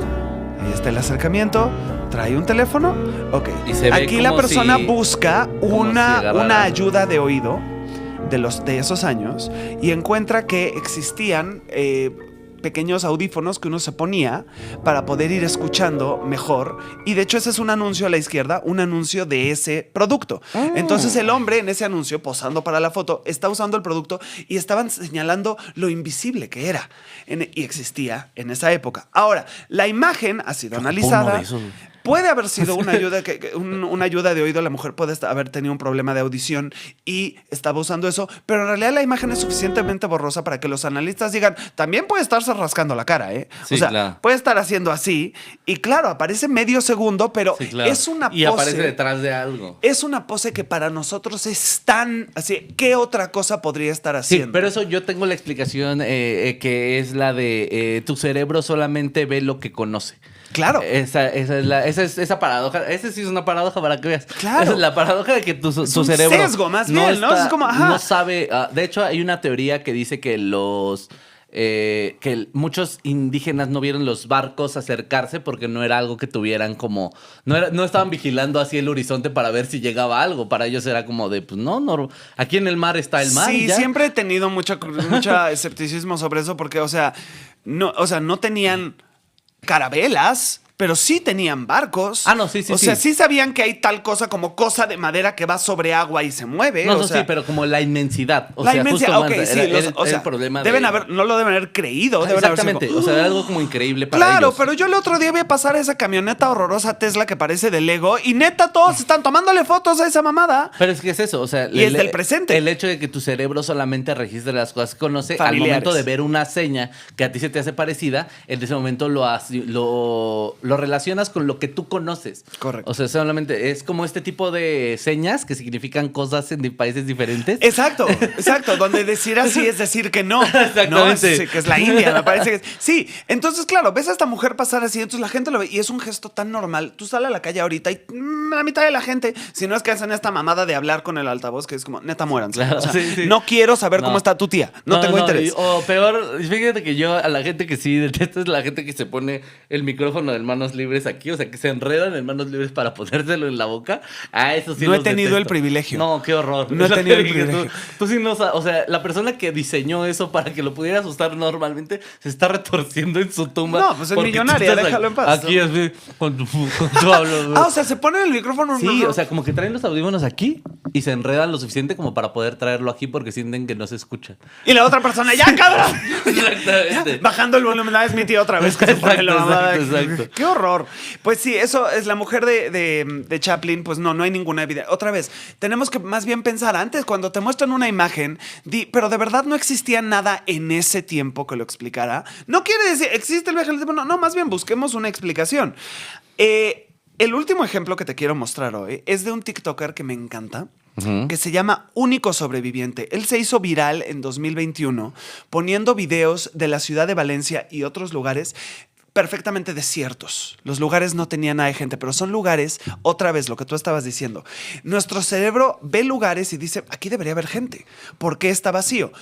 B: ahí está el acercamiento. ¿Trae un teléfono? Ok.
A: Y se ve
B: aquí la persona busca una ayuda de oído de esos años y encuentra que existían pequeños audífonos que uno se ponía para poder ir escuchando mejor. Y de hecho ese es un anuncio a la izquierda, un anuncio de ese producto. Entonces el hombre en ese anuncio, posando para la foto, está usando el producto y estaban señalando lo invisible que era. Y existía en esa época. Ahora, la imagen ha sido analizada. puede haber sido una ayuda, una ayuda de oído. La mujer puede haber tenido un problema de audición y estaba usando eso, pero en realidad la imagen es suficientemente borrosa para que los analistas digan, también puede estarse rascando la cara, ¿eh?
A: Sí,
B: o sea,
A: claro.
B: puede estar haciendo así y claro, aparece medio segundo, pero
A: Sí, claro.
B: es una pose.
A: Y aparece detrás de algo.
B: Es una pose que para nosotros es tan así. ¿Qué otra cosa podría estar haciendo?
A: Sí, pero eso yo tengo la explicación que es la de tu cerebro solamente ve lo que conoce.
B: Claro.
A: Esa paradoja. Esa sí es una paradoja para que veas.
B: Claro.
A: Esa es la paradoja de que tu
B: un
A: cerebro.
B: sesgo, más bien, ¿no? Es como, ajá.
A: No sabe. De hecho, hay una teoría que dice que muchos indígenas no vieron los barcos acercarse porque no era algo que tuvieran como... No estaban vigilando así el horizonte para ver si llegaba algo. Para ellos era como de, pues no, aquí en el mar está el mar.
B: Sí,
A: y ya.
B: siempre he tenido mucha escepticismo sobre eso porque, o sea, no tenían carabelas, pero sí tenían barcos.
A: Ah, no, sí.
B: O sea, sí sabían que hay tal cosa como cosa de madera que va sobre agua y se mueve.
A: No,
B: o sea,
A: sí, pero como la inmensidad.
B: La inmensidad,
A: justo
B: ok,
A: más,
B: sí.
A: era
B: el
A: problema
B: no lo deben haber creído. Deben haber sido
A: exactamente.
B: como,
A: O sea, era algo como increíble para
B: claro,
A: ellos.
B: pero yo el otro día vi pasar esa camioneta horrorosa Tesla que parece de Lego y neta todos están tomándole fotos a esa mamada.
A: Pero es que es eso, o sea...
B: Y es del presente.
A: El hecho de que tu cerebro solamente registre las cosas que conoce,
B: Familiares.
A: al momento de ver una seña que a ti se te hace parecida, en ese momento lo relacionas con lo que tú conoces.
B: Correcto.
A: O sea, solamente es como este tipo de señas que significan cosas en países diferentes.
B: Exacto. Donde decir así es decir que no.
A: Exactamente.
B: No, que es la India, me parece que es. Sí, entonces, claro, ves a esta mujer pasar así, entonces la gente lo ve y es un gesto tan normal. Tú sales a la calle ahorita y la mitad de la gente, si no es que hacen esta mamada de hablar con el altavoz, que es como, neta, muéranse.
A: Claro,
B: o sea,
A: sí.
B: no quiero saber cómo está tu tía. No tengo interés.
A: O peor, fíjate que yo a la gente que sí detesto es la gente que se pone el micrófono de manos libres aquí, o sea, que se enredan en manos libres para ponérselo en la boca. Ah, eso sí
B: No he
A: los
B: tenido
A: detesto.
B: el privilegio.
A: No, qué horror.
B: No he
A: Es
B: tenido el
A: que
B: privilegio.
A: Tú sí no sabes, o sea, la persona que diseñó eso para que lo pudieras usar normalmente se está retorciendo en su tumba.
B: No, pues es
A: porque tú
B: millonaria,
A: estás
B: déjalo en paz.
A: Aquí así, con tu hablo.
B: O sea, se pone el micrófono.
A: Sí, o sea, como que traen los audífonos aquí y se enredan lo suficiente como para poder traerlo aquí porque sienten que no se escucha.
B: Y la otra persona, ¡ya, cabrón!
A: Exactamente.
B: Bajando el volumen, es mi tía otra vez que se pone la mamada.
A: Exacto.
B: ¡Qué horror! Pues sí, eso es la mujer de Chaplin, pues no hay ninguna evidencia. Otra vez, tenemos que más bien pensar antes, cuando te muestran una imagen, pero de verdad no existía nada en ese tiempo que lo explicara. No quiere decir, existe el viaje en el tiempo, no, más bien busquemos una explicación. El último ejemplo que te quiero mostrar hoy es de un TikToker que me encanta, que se llama Único Sobreviviente. Él se hizo viral en 2021 poniendo videos de la ciudad de Valencia y otros lugares perfectamente desiertos. Los lugares no tenían nada de gente, pero son lugares, otra vez lo que tú estabas diciendo, nuestro cerebro ve lugares y dice, aquí debería haber gente. ¿Por qué está vacío?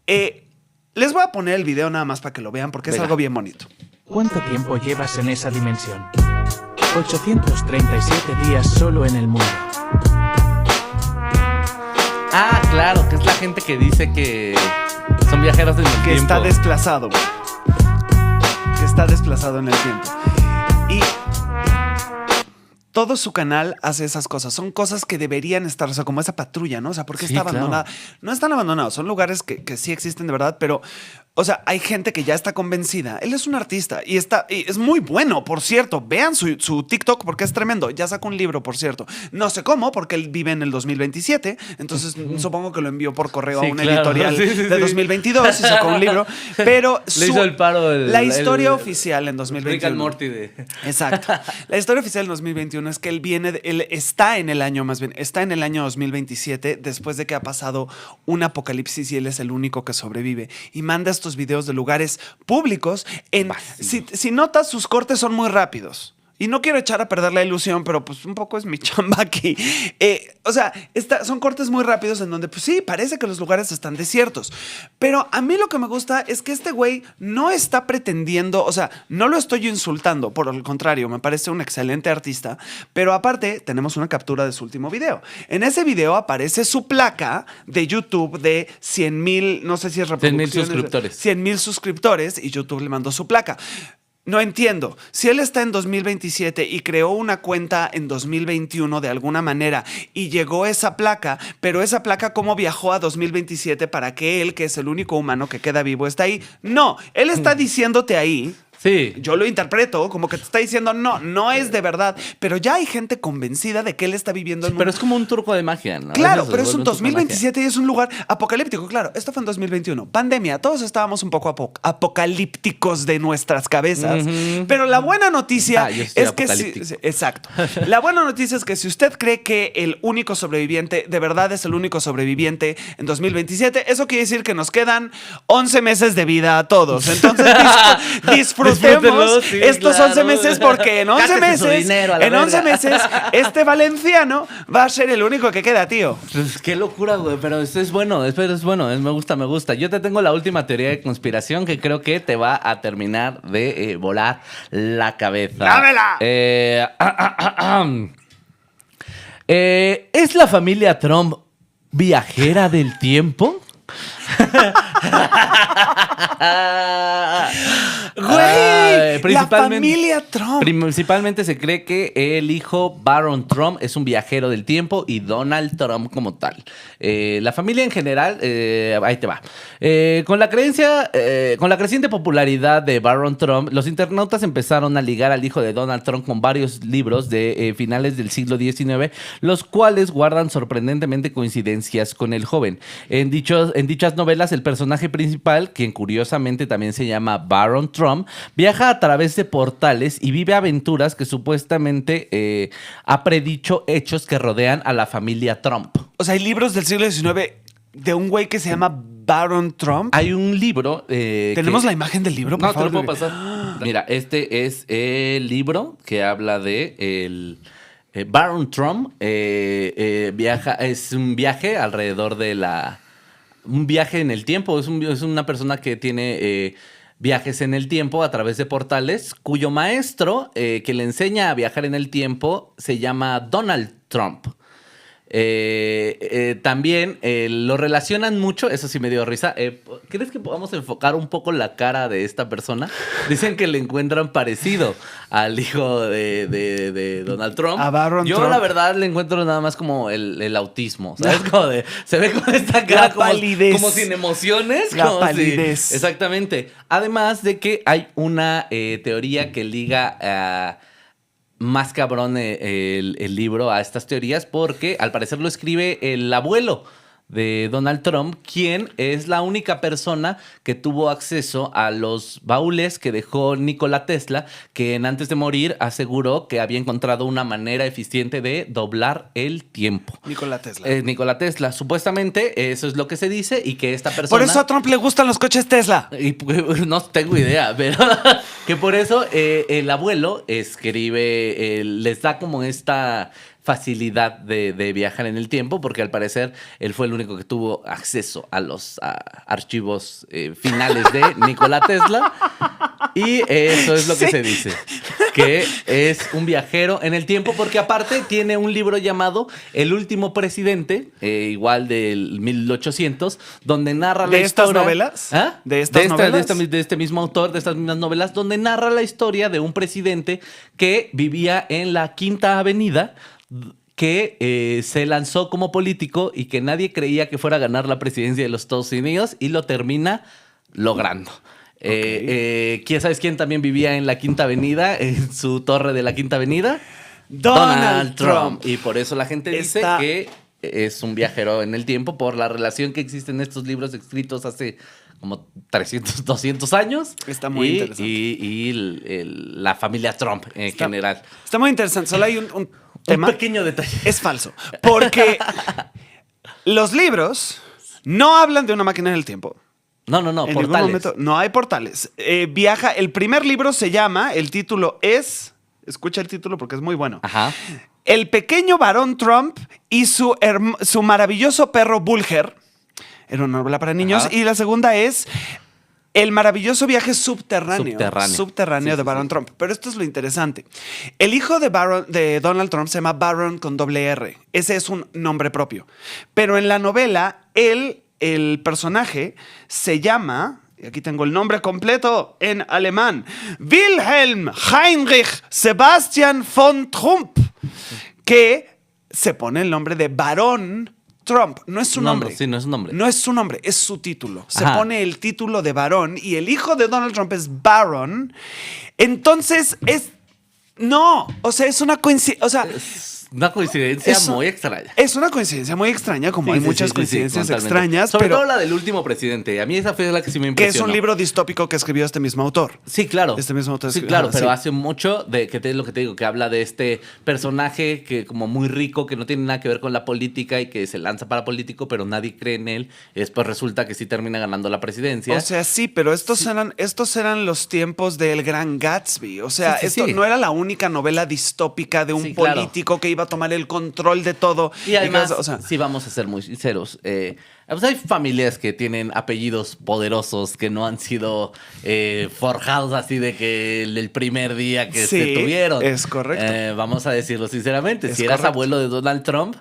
B: Les voy a poner el video nada más para que lo vean porque es algo bien bonito.
E: ¿Cuánto tiempo llevas en esa dimensión? 837 días solo en el mundo.
A: Ah, claro, que es la gente que dice que son viajeros en el tiempo.
B: Que está desplazado. Que está desplazado en el tiempo. Y todo su canal hace esas cosas. Son cosas que deberían estar, o sea, como esa patrulla, ¿no? O sea, ¿por qué
A: Sí,
B: está
A: claro.
B: abandonada? No están abandonados, son lugares que sí existen de verdad, pero, o sea, hay gente que ya está convencida. Él es un artista y es muy bueno, por cierto. Vean su TikTok porque es tremendo. Ya sacó un libro, por cierto. No sé cómo, porque él vive en el 2027, entonces supongo que lo envió por correo
A: Sí,
B: a una
A: claro.
B: editorial
A: Sí, sí,
B: de
A: sí.
B: 2022 y sacó un libro, pero
A: Le hizo el paro
B: la historia oficial en 2021.
A: Rick and Morty de...
B: Exacto. La historia oficial en 2021 es que él está en el año 2027 después de que ha pasado un apocalipsis y él es el único que sobrevive y manda estos videos de lugares públicos. Si notas, sus cortes son muy rápidos. Y no quiero echar a perder la ilusión, pero pues un poco es mi chamba aquí. O sea, son cortes muy rápidos en donde, pues sí, parece que los lugares están desiertos. Pero a mí lo que me gusta es que este güey no está pretendiendo, o sea, no lo estoy insultando, por el contrario, me parece un excelente artista. Pero aparte, tenemos una captura de su último video. En ese video aparece su placa de YouTube de 100,000, no sé si es reproducciones.
A: 100,000 suscriptores.
B: 100,000 suscriptores y YouTube le mandó su placa. No entiendo. Si él está en 2027 y creó una cuenta en 2021 de alguna manera y llegó esa placa, pero esa placa ¿cómo viajó a 2027 para que él, que es el único humano que queda vivo, está ahí? No, él está diciéndote ahí
A: Sí.
B: Yo lo interpreto como que te está diciendo, no es de verdad. Pero ya hay gente convencida de que él está viviendo en un...
A: Pero es como un truco de magia, ¿no?
B: Claro,
A: Eso se
B: pero es
A: vuelve
B: un
A: truco de magia.
B: 2027 y es un lugar apocalíptico. Claro, esto fue en 2021. Pandemia, todos estábamos un poco apocalípticos de nuestras cabezas. Pero la buena noticia
A: yo estoy
B: es que... exacto. La buena noticia es que si usted cree que el único sobreviviente de verdad es el único sobreviviente en 2027, eso quiere decir que nos quedan 11 meses de vida a todos. Entonces disfrutemos
A: Sí,
B: estos
A: claro.
B: 11 meses porque en 11
A: Gástese su
B: meses,
A: dinero a la
B: en 11
A: verga.
B: meses, este valenciano va a ser el único que queda, tío.
A: Pues qué locura, güey, pero esto es bueno, me gusta. Yo te tengo la última teoría de conspiración que creo que te va a terminar de volar la cabeza.
B: ¡Dámela!
A: ¿Es la familia Trump viajera del tiempo?
B: Güey, la familia Trump.
A: Principalmente se cree que el hijo Barron Trump es un viajero del tiempo y Donald Trump como tal. La familia en general, ahí te va. Con la creciente popularidad de Barron Trump, los internautas empezaron a ligar al hijo de Donald Trump con varios libros de finales del siglo XIX, los cuales guardan sorprendentemente coincidencias con el joven. En dichas novelas, el personaje principal, quien curiosamente también se llama Barron Trump, viaja a través de portales y vive aventuras que supuestamente ha predicho hechos que rodean a la familia Trump.
B: O sea, hay libros del siglo XIX de un güey que se llama Barron Trump.
A: Hay un libro...
B: ¿Tenemos la imagen del libro, por
A: No,
B: favor?
A: te lo puedo pasar. Mira, este es el libro que habla de el... Barron Trump es un viaje alrededor de un viaje en el tiempo. Es una persona que tiene viajes en el tiempo a través de portales, cuyo maestro que le enseña a viajar en el tiempo se llama Donald Trump. También lo relacionan mucho, eso sí me dio risa. ¿Crees que podamos enfocar un poco la cara de esta persona? Dicen que le encuentran parecido al hijo de Donald Trump.
B: A Barron
A: Yo
B: Trump.
A: la verdad le encuentro nada más como el autismo, ¿sabes? Como se ve con esta cara como sin emociones.
B: La palidez.
A: Exactamente. Además de que hay una teoría que liga más cabrón el libro a estas teorías, porque al parecer lo escribe el abuelo de Donald Trump, quien es la única persona que tuvo acceso a los baúles que dejó Nikola Tesla, quien antes de morir aseguró que había encontrado una manera eficiente de doblar el tiempo.
B: Nikola Tesla.
A: Nikola Tesla. Supuestamente eso es lo que se dice y que esta persona...
B: Por eso a Trump le gustan los coches Tesla.
A: Y no tengo idea, pero que por eso el abuelo escribe, les da como esta facilidad de viajar en el tiempo, porque al parecer él fue el único que tuvo acceso a los archivos finales de Nikola Tesla. Y eso es lo que se dice, que es un viajero en el tiempo, porque aparte tiene un libro llamado El último presidente, igual del 1800, donde narra la historia...
B: ¿De estas novelas?
A: ¿Ah?
B: ¿De estas novelas?
A: De este mismo autor, de estas mismas novelas, donde narra la historia de un presidente que vivía en la Quinta Avenida, que se lanzó como político y que nadie creía que fuera a ganar la presidencia de los Estados Unidos y lo termina logrando. ¿Quién sabes quién también vivía en la Quinta Avenida, en su torre de la Quinta Avenida?
B: Donald Trump.
A: Y por eso la gente dice que es un viajero en el tiempo por la relación que existe en estos libros escritos hace como 300, 200 años.
B: Está muy interesante.
A: Y la familia Trump en general.
B: Está muy interesante. Solo hay un tema.
A: Un pequeño detalle.
B: Es falso. Porque los libros no hablan de una máquina en el tiempo.
A: No,
B: En
A: portales.
B: ningún momento. No hay portales. El primer libro se llama, el título es... Escucha el título porque es muy bueno.
A: Ajá.
B: El pequeño Barón Trump y su maravilloso perro Bulger. Era una novela para niños.
A: Ajá.
B: Y la segunda es El maravilloso viaje subterráneo
A: Sí,
B: de Barron Trump. Pero esto es lo interesante. El hijo de Donald Trump se llama Barron con doble R. Ese es un nombre propio. Pero en la novela, el personaje se llama... Y aquí tengo el nombre completo en alemán. Wilhelm Heinrich Sebastian von Trump. Que se pone el nombre de Barón Trump no es su nombre.
A: Sí, no es su nombre.
B: No es su nombre, es su título. Se
A: Ajá.
B: pone el título de varón y el hijo de Donald Trump es Barron. Entonces es... No, o sea, es una coincidencia. O sea,
A: Una coincidencia
B: Eso-
A: muy extraña.
B: es una coincidencia muy extraña, como hay muchas coincidencias
A: totalmente.
B: extrañas,
A: Sobre
B: pero
A: todo la del último presidente. A mí esa fue la que sí me
B: que
A: impresionó.
B: es un libro distópico que escribió este mismo autor.
A: Sí, claro.
B: Este mismo autor
A: Sí,
B: escribió-
A: claro,
B: ajá,
A: pero
B: sí.
A: hace mucho de que es lo que te digo, que habla de este personaje que como muy rico, que no tiene nada que ver con la política y que se lanza para político, pero nadie cree en él. Y después resulta que sí termina ganando la presidencia.
B: O sea, sí, pero estos eran los tiempos del Gran Gatsby. O sea,
A: Sí, sí,
B: esto
A: sí.
B: no era la única novela distópica de un
A: Sí, claro.
B: político que iba a tomar el control de todo.
A: Y además,
B: o sea,
A: sí, vamos a ser muy sinceros. Pues hay familias que tienen apellidos poderosos que no han sido forjados así de que el primer día que
B: Sí,
A: se tuvieron.
B: es correcto.
A: Vamos a decirlo sinceramente.
B: Es
A: Si eras
B: correcto.
A: abuelo de Donald Trump,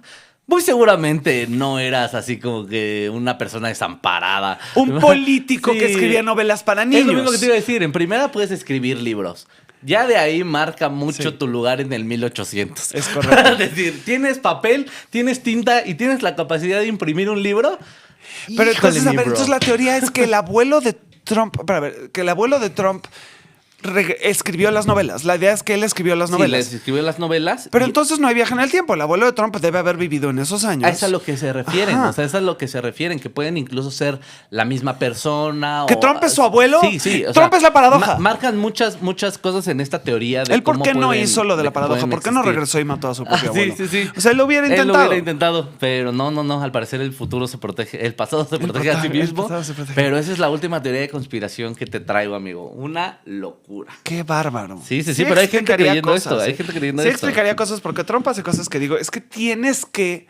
A: muy seguramente no eras así como que una persona desamparada.
B: un político que
A: Sí.
B: escribía novelas para niños.
A: Es lo mismo que te iba a decir. En primera puedes escribir libros. Ya de ahí marca mucho
B: Sí.
A: tu lugar en el 1800.
B: Es correcto.
A: Es decir, tienes papel, tienes tinta y tienes la capacidad de imprimir un libro.
B: Pero
A: Híjole,
B: entonces, a
A: mi
B: ver,
A: bro.
B: entonces la teoría es que el abuelo de Trump, escribió las novelas. La idea es que él escribió las
A: Sí,
B: novelas.
A: les escribió las novelas.
B: Pero
A: y
B: entonces no hay viaje en el tiempo. El abuelo de Trump debe haber vivido en esos años.
A: a eso es a lo que se refieren.
B: Ajá.
A: O sea, eso es a lo que se refieren, que pueden incluso ser la misma persona.
B: ¿Que
A: o-
B: Trump es su abuelo?
A: Sí, sí.
B: Trump es la paradoja.
A: Marcan muchas cosas en esta teoría de
B: ¿Él por
A: cómo
B: qué no
A: pueden-
B: hizo lo de la
A: que
B: paradoja?
A: pueden
B: ¿Por qué no
A: existir.
B: regresó y mató a su propio
A: Ah,
B: abuelo?
A: Sí.
B: O sea, él lo hubiera
A: Él
B: intentado.
A: lo hubiera intentado, pero no. Al parecer el futuro se protege, el pasado se protege a sí
B: el
A: mismo.
B: pasado se protege.
A: Pero esa es la última teoría de conspiración que te traigo, amigo. Una locura.
B: Qué bárbaro.
A: Sí, pero hay gente
B: explicaría
A: creyendo
B: cosas,
A: esto. Hay
B: ¿eh?
A: gente creyendo
B: Sí
A: esto.
B: explicaría cosas porque Trump hace cosas que digo, es que tienes que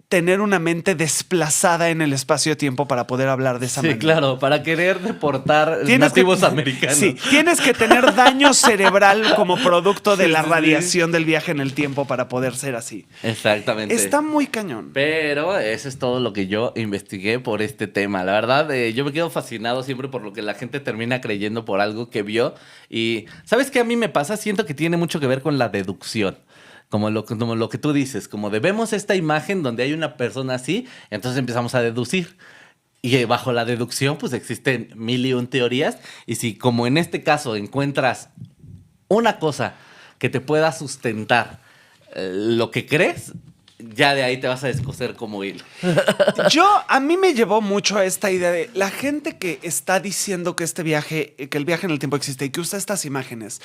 B: tener una mente desplazada en el espacio-tiempo para poder hablar de esa
A: Sí,
B: manera.
A: claro, para querer deportar
B: Tienes
A: nativos
B: que,
A: americanos.
B: Sí, tienes que tener daño cerebral como producto de la
A: sí.
B: radiación del viaje en el tiempo para poder ser así.
A: Exactamente.
B: Está muy cañón.
A: Pero eso es todo lo que yo investigué por este tema. La verdad, yo me quedo fascinado siempre por lo que la gente termina creyendo por algo que vio. Y ¿sabes qué a mí me pasa? Siento que tiene mucho que ver con la deducción. Como lo que tú dices, como de vemos esta imagen donde hay una persona así, entonces empezamos a deducir. Y bajo la deducción, pues existen 1001 teorías. Y si, como en este caso, encuentras una cosa que te pueda sustentar lo que crees, ya de ahí te vas a descoser como hilo.
B: A mí me llevó mucho a esta idea de la gente que está diciendo que que el viaje en el tiempo existe y que usa estas imágenes,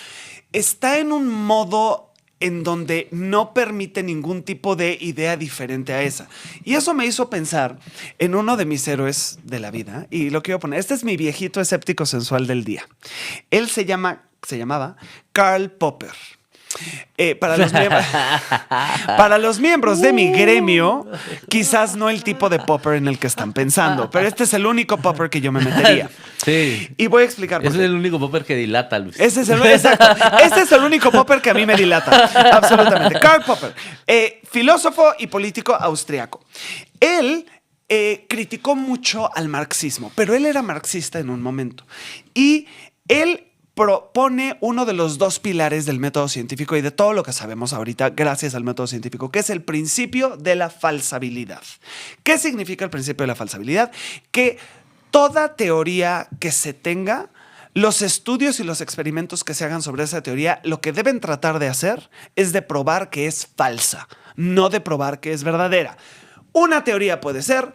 B: está en un modo en donde no permite ningún tipo de idea diferente a esa. Y eso me hizo pensar en uno de mis héroes de la vida, y lo quiero poner. Este es mi viejito escéptico sensual del día. Él se llamaba Karl Popper. Para los miembros de mi gremio, quizás no el tipo de popper en el que están pensando, pero este es el único popper que yo me metería.
A: Sí.
B: Y voy a explicar por
A: Ese
B: qué.
A: es el único popper que dilata, Luis.
B: Exacto. Ese es el único popper que a mí me dilata. Absolutamente. Karl Popper, filósofo y político austriaco. Él criticó mucho al marxismo, pero él era marxista en un momento. Y él propone uno de los dos pilares del método científico y de todo lo que sabemos ahorita gracias al método científico, que es el principio de la falsabilidad. ¿Qué significa el principio de la falsabilidad? Que toda teoría que se tenga, los estudios y los experimentos que se hagan sobre esa teoría, lo que deben tratar de hacer es de probar que es falsa, no de probar que es verdadera. Una teoría puede ser: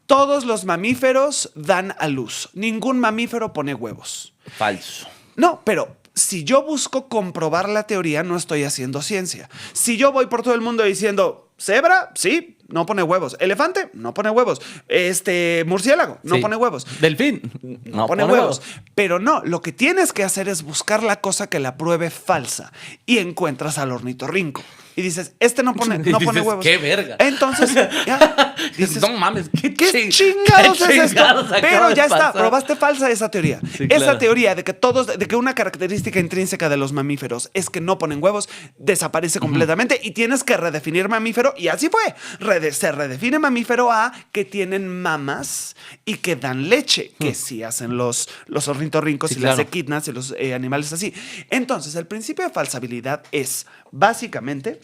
B: todos los mamíferos dan a luz. Ningún mamífero pone huevos.
A: Falso.
B: No, pero si yo busco comprobar la teoría, no estoy haciendo ciencia. Si yo voy por todo el mundo diciendo, cebra, sí, no pone huevos. Elefante, no pone huevos. Murciélago, no
A: Sí.
B: pone huevos.
A: Delfín.
B: No pone huevos. Pero no, lo que tienes que hacer es buscar la cosa que la pruebe falsa. Y encuentras al ornitorrinco. Y dices, no pone
A: Y dices,
B: huevos.
A: ¡qué verga!
B: Entonces, ya. Dices,
A: No mames,
B: ¿qué chingados es esto?
A: chingados acaba
B: Pero
A: de
B: ya está,
A: pasar?
B: probaste falsa esa teoría.
A: Sí,
B: Esa
A: claro.
B: teoría de que una característica intrínseca de los mamíferos es que no ponen huevos, desaparece completamente y tienes que redefinir mamífero, y así fue. Se redefine mamífero a que tienen mamas y que dan leche, que sí hacen los ornitorrincos
A: Sí,
B: y las
A: claro.
B: equidnas y los animales así. Entonces, el principio de falsabilidad es básicamente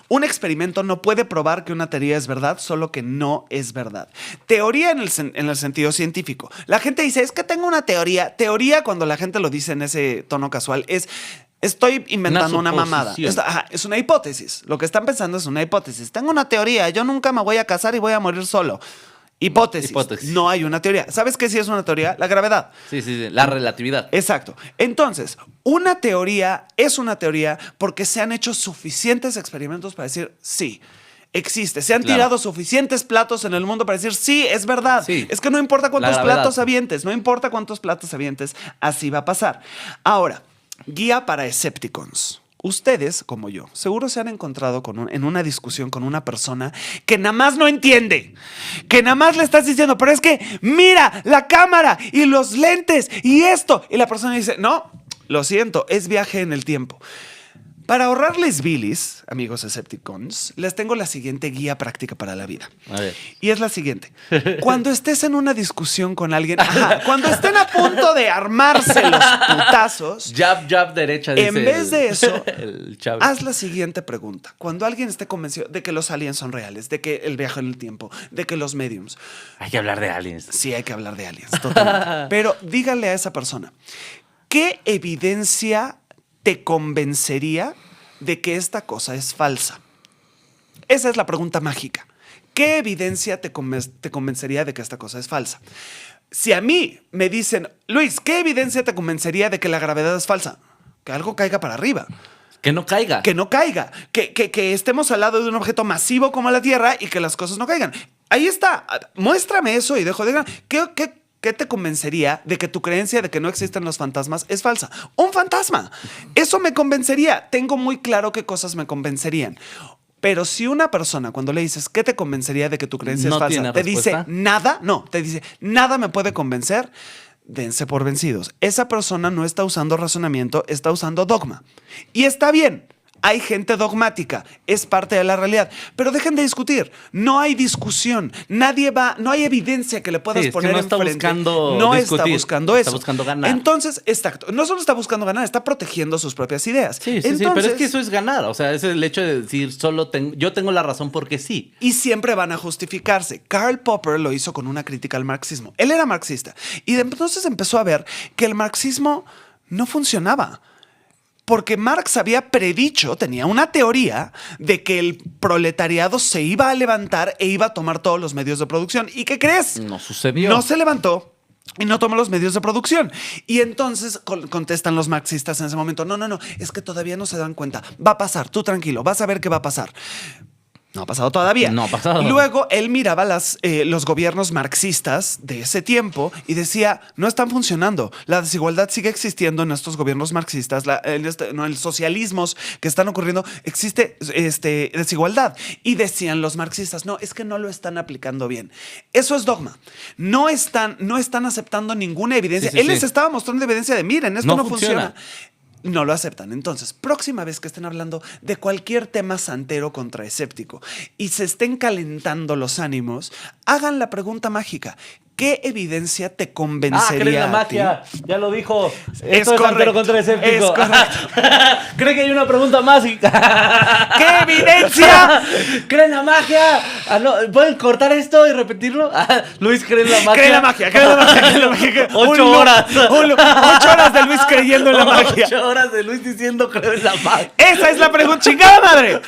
B: Un experimento no puede probar que una teoría es verdad, solo que no es verdad. Teoría en el sentido científico. La gente dice, es que tengo una teoría. Teoría, cuando la gente lo dice en ese tono casual, es... Estoy inventando una mamada. Es una hipótesis. Lo que están pensando es una hipótesis. Tengo una teoría. Yo nunca me voy a casar y voy a morir solo. Hipótesis. No hay una teoría. ¿Sabes qué sí es una teoría? La gravedad.
A: Sí. La relatividad.
B: Exacto. Entonces, una teoría es una teoría porque se han hecho suficientes experimentos para decir sí. Existe. Se han tirado suficientes platos en el mundo para decir, sí, es verdad.
A: Sí.
B: Es que no importa cuántos platos avientes. No importa cuántos platos avientes. Así va a pasar. Ahora, guía para escépticos. Ustedes, como yo, seguro se han encontrado en una discusión con una persona que nada más no entiende. Que nada más le estás diciendo, pero es que mira la cámara y los lentes y esto. Y la persona dice, no, lo siento, es viaje en el tiempo. Para ahorrarles bilis, amigos escépticos, les tengo la siguiente guía práctica para la vida.
A: A ver.
B: Y es la siguiente. Cuando estés en una discusión con alguien, cuando estén a punto de armarse los putazos,
A: jab, derecha, dice
B: en vez de eso,
A: el
B: haz la siguiente pregunta. Cuando alguien esté convencido de que los aliens son reales, de que el viaje en el tiempo, de que los mediums...
A: Hay que hablar de aliens.
B: Sí, hay que hablar de aliens, totalmente. Pero díganle a esa persona, ¿qué evidencia te convencería de que esta cosa es falsa? Esa es la pregunta mágica. ¿Qué evidencia te convencería de que esta cosa es falsa? Si a mí me dicen, Luis, ¿qué evidencia te convencería de que la gravedad es falsa? Que algo caiga para arriba.
A: Que no caiga.
B: Que no caiga. Que estemos al lado de un objeto masivo como la Tierra y que las cosas no caigan. Ahí está. Muéstrame eso y dejo de... ¿Qué te convencería de que tu creencia de que no existen los fantasmas es falsa? ¡Un fantasma! Eso me convencería. Tengo muy claro qué cosas me convencerían. Pero si una persona, cuando le dices, ¿qué te convencería de que tu creencia es falsa? Te dice, nada. No, te dice, nada me puede convencer. Dense por vencidos. Esa persona no está usando razonamiento, está usando dogma. Y está bien. Hay gente dogmática, es parte de la realidad. Pero dejen de discutir. No hay discusión. No hay evidencia que le puedas poner enfrente. No está buscando eso.
A: Está buscando ganar.
B: Entonces, exacto. No solo está buscando ganar, está protegiendo sus propias ideas.
A: Sí, pero es que eso es ganar. O sea, es el hecho de decir, yo tengo la razón porque sí.
B: Y siempre van a justificarse. Karl Popper lo hizo con una crítica al marxismo. Él era marxista. Y entonces empezó a ver que el marxismo no funcionaba. Porque Marx había predicho, tenía una teoría de que el proletariado se iba a levantar e iba a tomar todos los medios de producción. ¿Y qué crees?
A: No sucedió.
B: No se levantó y no tomó los medios de producción. Y entonces contestan los marxistas en ese momento, no, es que todavía no se dan cuenta. Va a pasar, tú tranquilo, vas a ver qué va a pasar. No ha pasado todavía.
A: No ha pasado.
B: Luego él miraba los gobiernos marxistas de ese tiempo y decía, no están funcionando. La desigualdad sigue existiendo en estos gobiernos marxistas. En socialismos que están ocurriendo existe desigualdad. Y decían los marxistas, no, es que no lo están aplicando bien. Eso es dogma. No están aceptando ninguna evidencia. Él les estaba mostrando evidencia de, miren, esto no funciona. No lo aceptan. Entonces, próxima vez que estén hablando de cualquier tema santero contra escéptico y se estén calentando los ánimos, hagan la pregunta mágica. ¿Qué evidencia te convencería
A: cree en la magia.
B: a ti?
A: Ya lo dijo.
B: Es
A: Esto es santero contra escéptico.
B: Es correcto.
A: ¿Cree que hay una pregunta mágica?
B: ¿Qué evidencia?
A: ¿Cree en la magia? No, ¿pueden cortar esto y repetirlo? Luis cree en la magia.
B: Cree en la magia.
A: 8 horas.
B: 8 horas de Luis creyendo en la magia.
A: 8 horas de Luis diciendo creo en la magia.
B: Esa es la pregunta. ¡Chingada madre!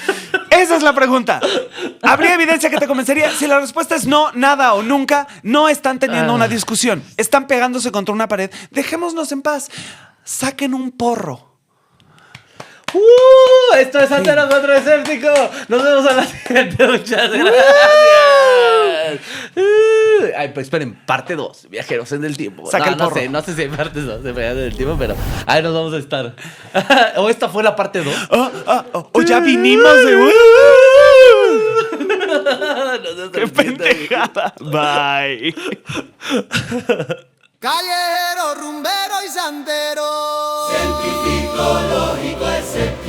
B: Esa es la pregunta. ¿Habría evidencia que te convencería? Si la respuesta es no, nada o nunca, no están teniendo una discusión. Están pegándose contra una pared. Dejémonos en paz. Saquen un porro.
A: Esto es Santero contra Escéptico. Nos vemos a la siguiente. Muchas gracias. Ay, pues esperen, parte 2. Viajeros en el tiempo.
B: Saca el porro.
A: No sé si hay parte 2 de Viajeros en el tiempo, pero ahí nos vamos a estar. ¿O esta fue la parte 2?
B: O ya vinimos de... ¡Qué pendejada! Bye.
C: Callejero, rumbero y santero.
D: Científico, lógico, escéptico.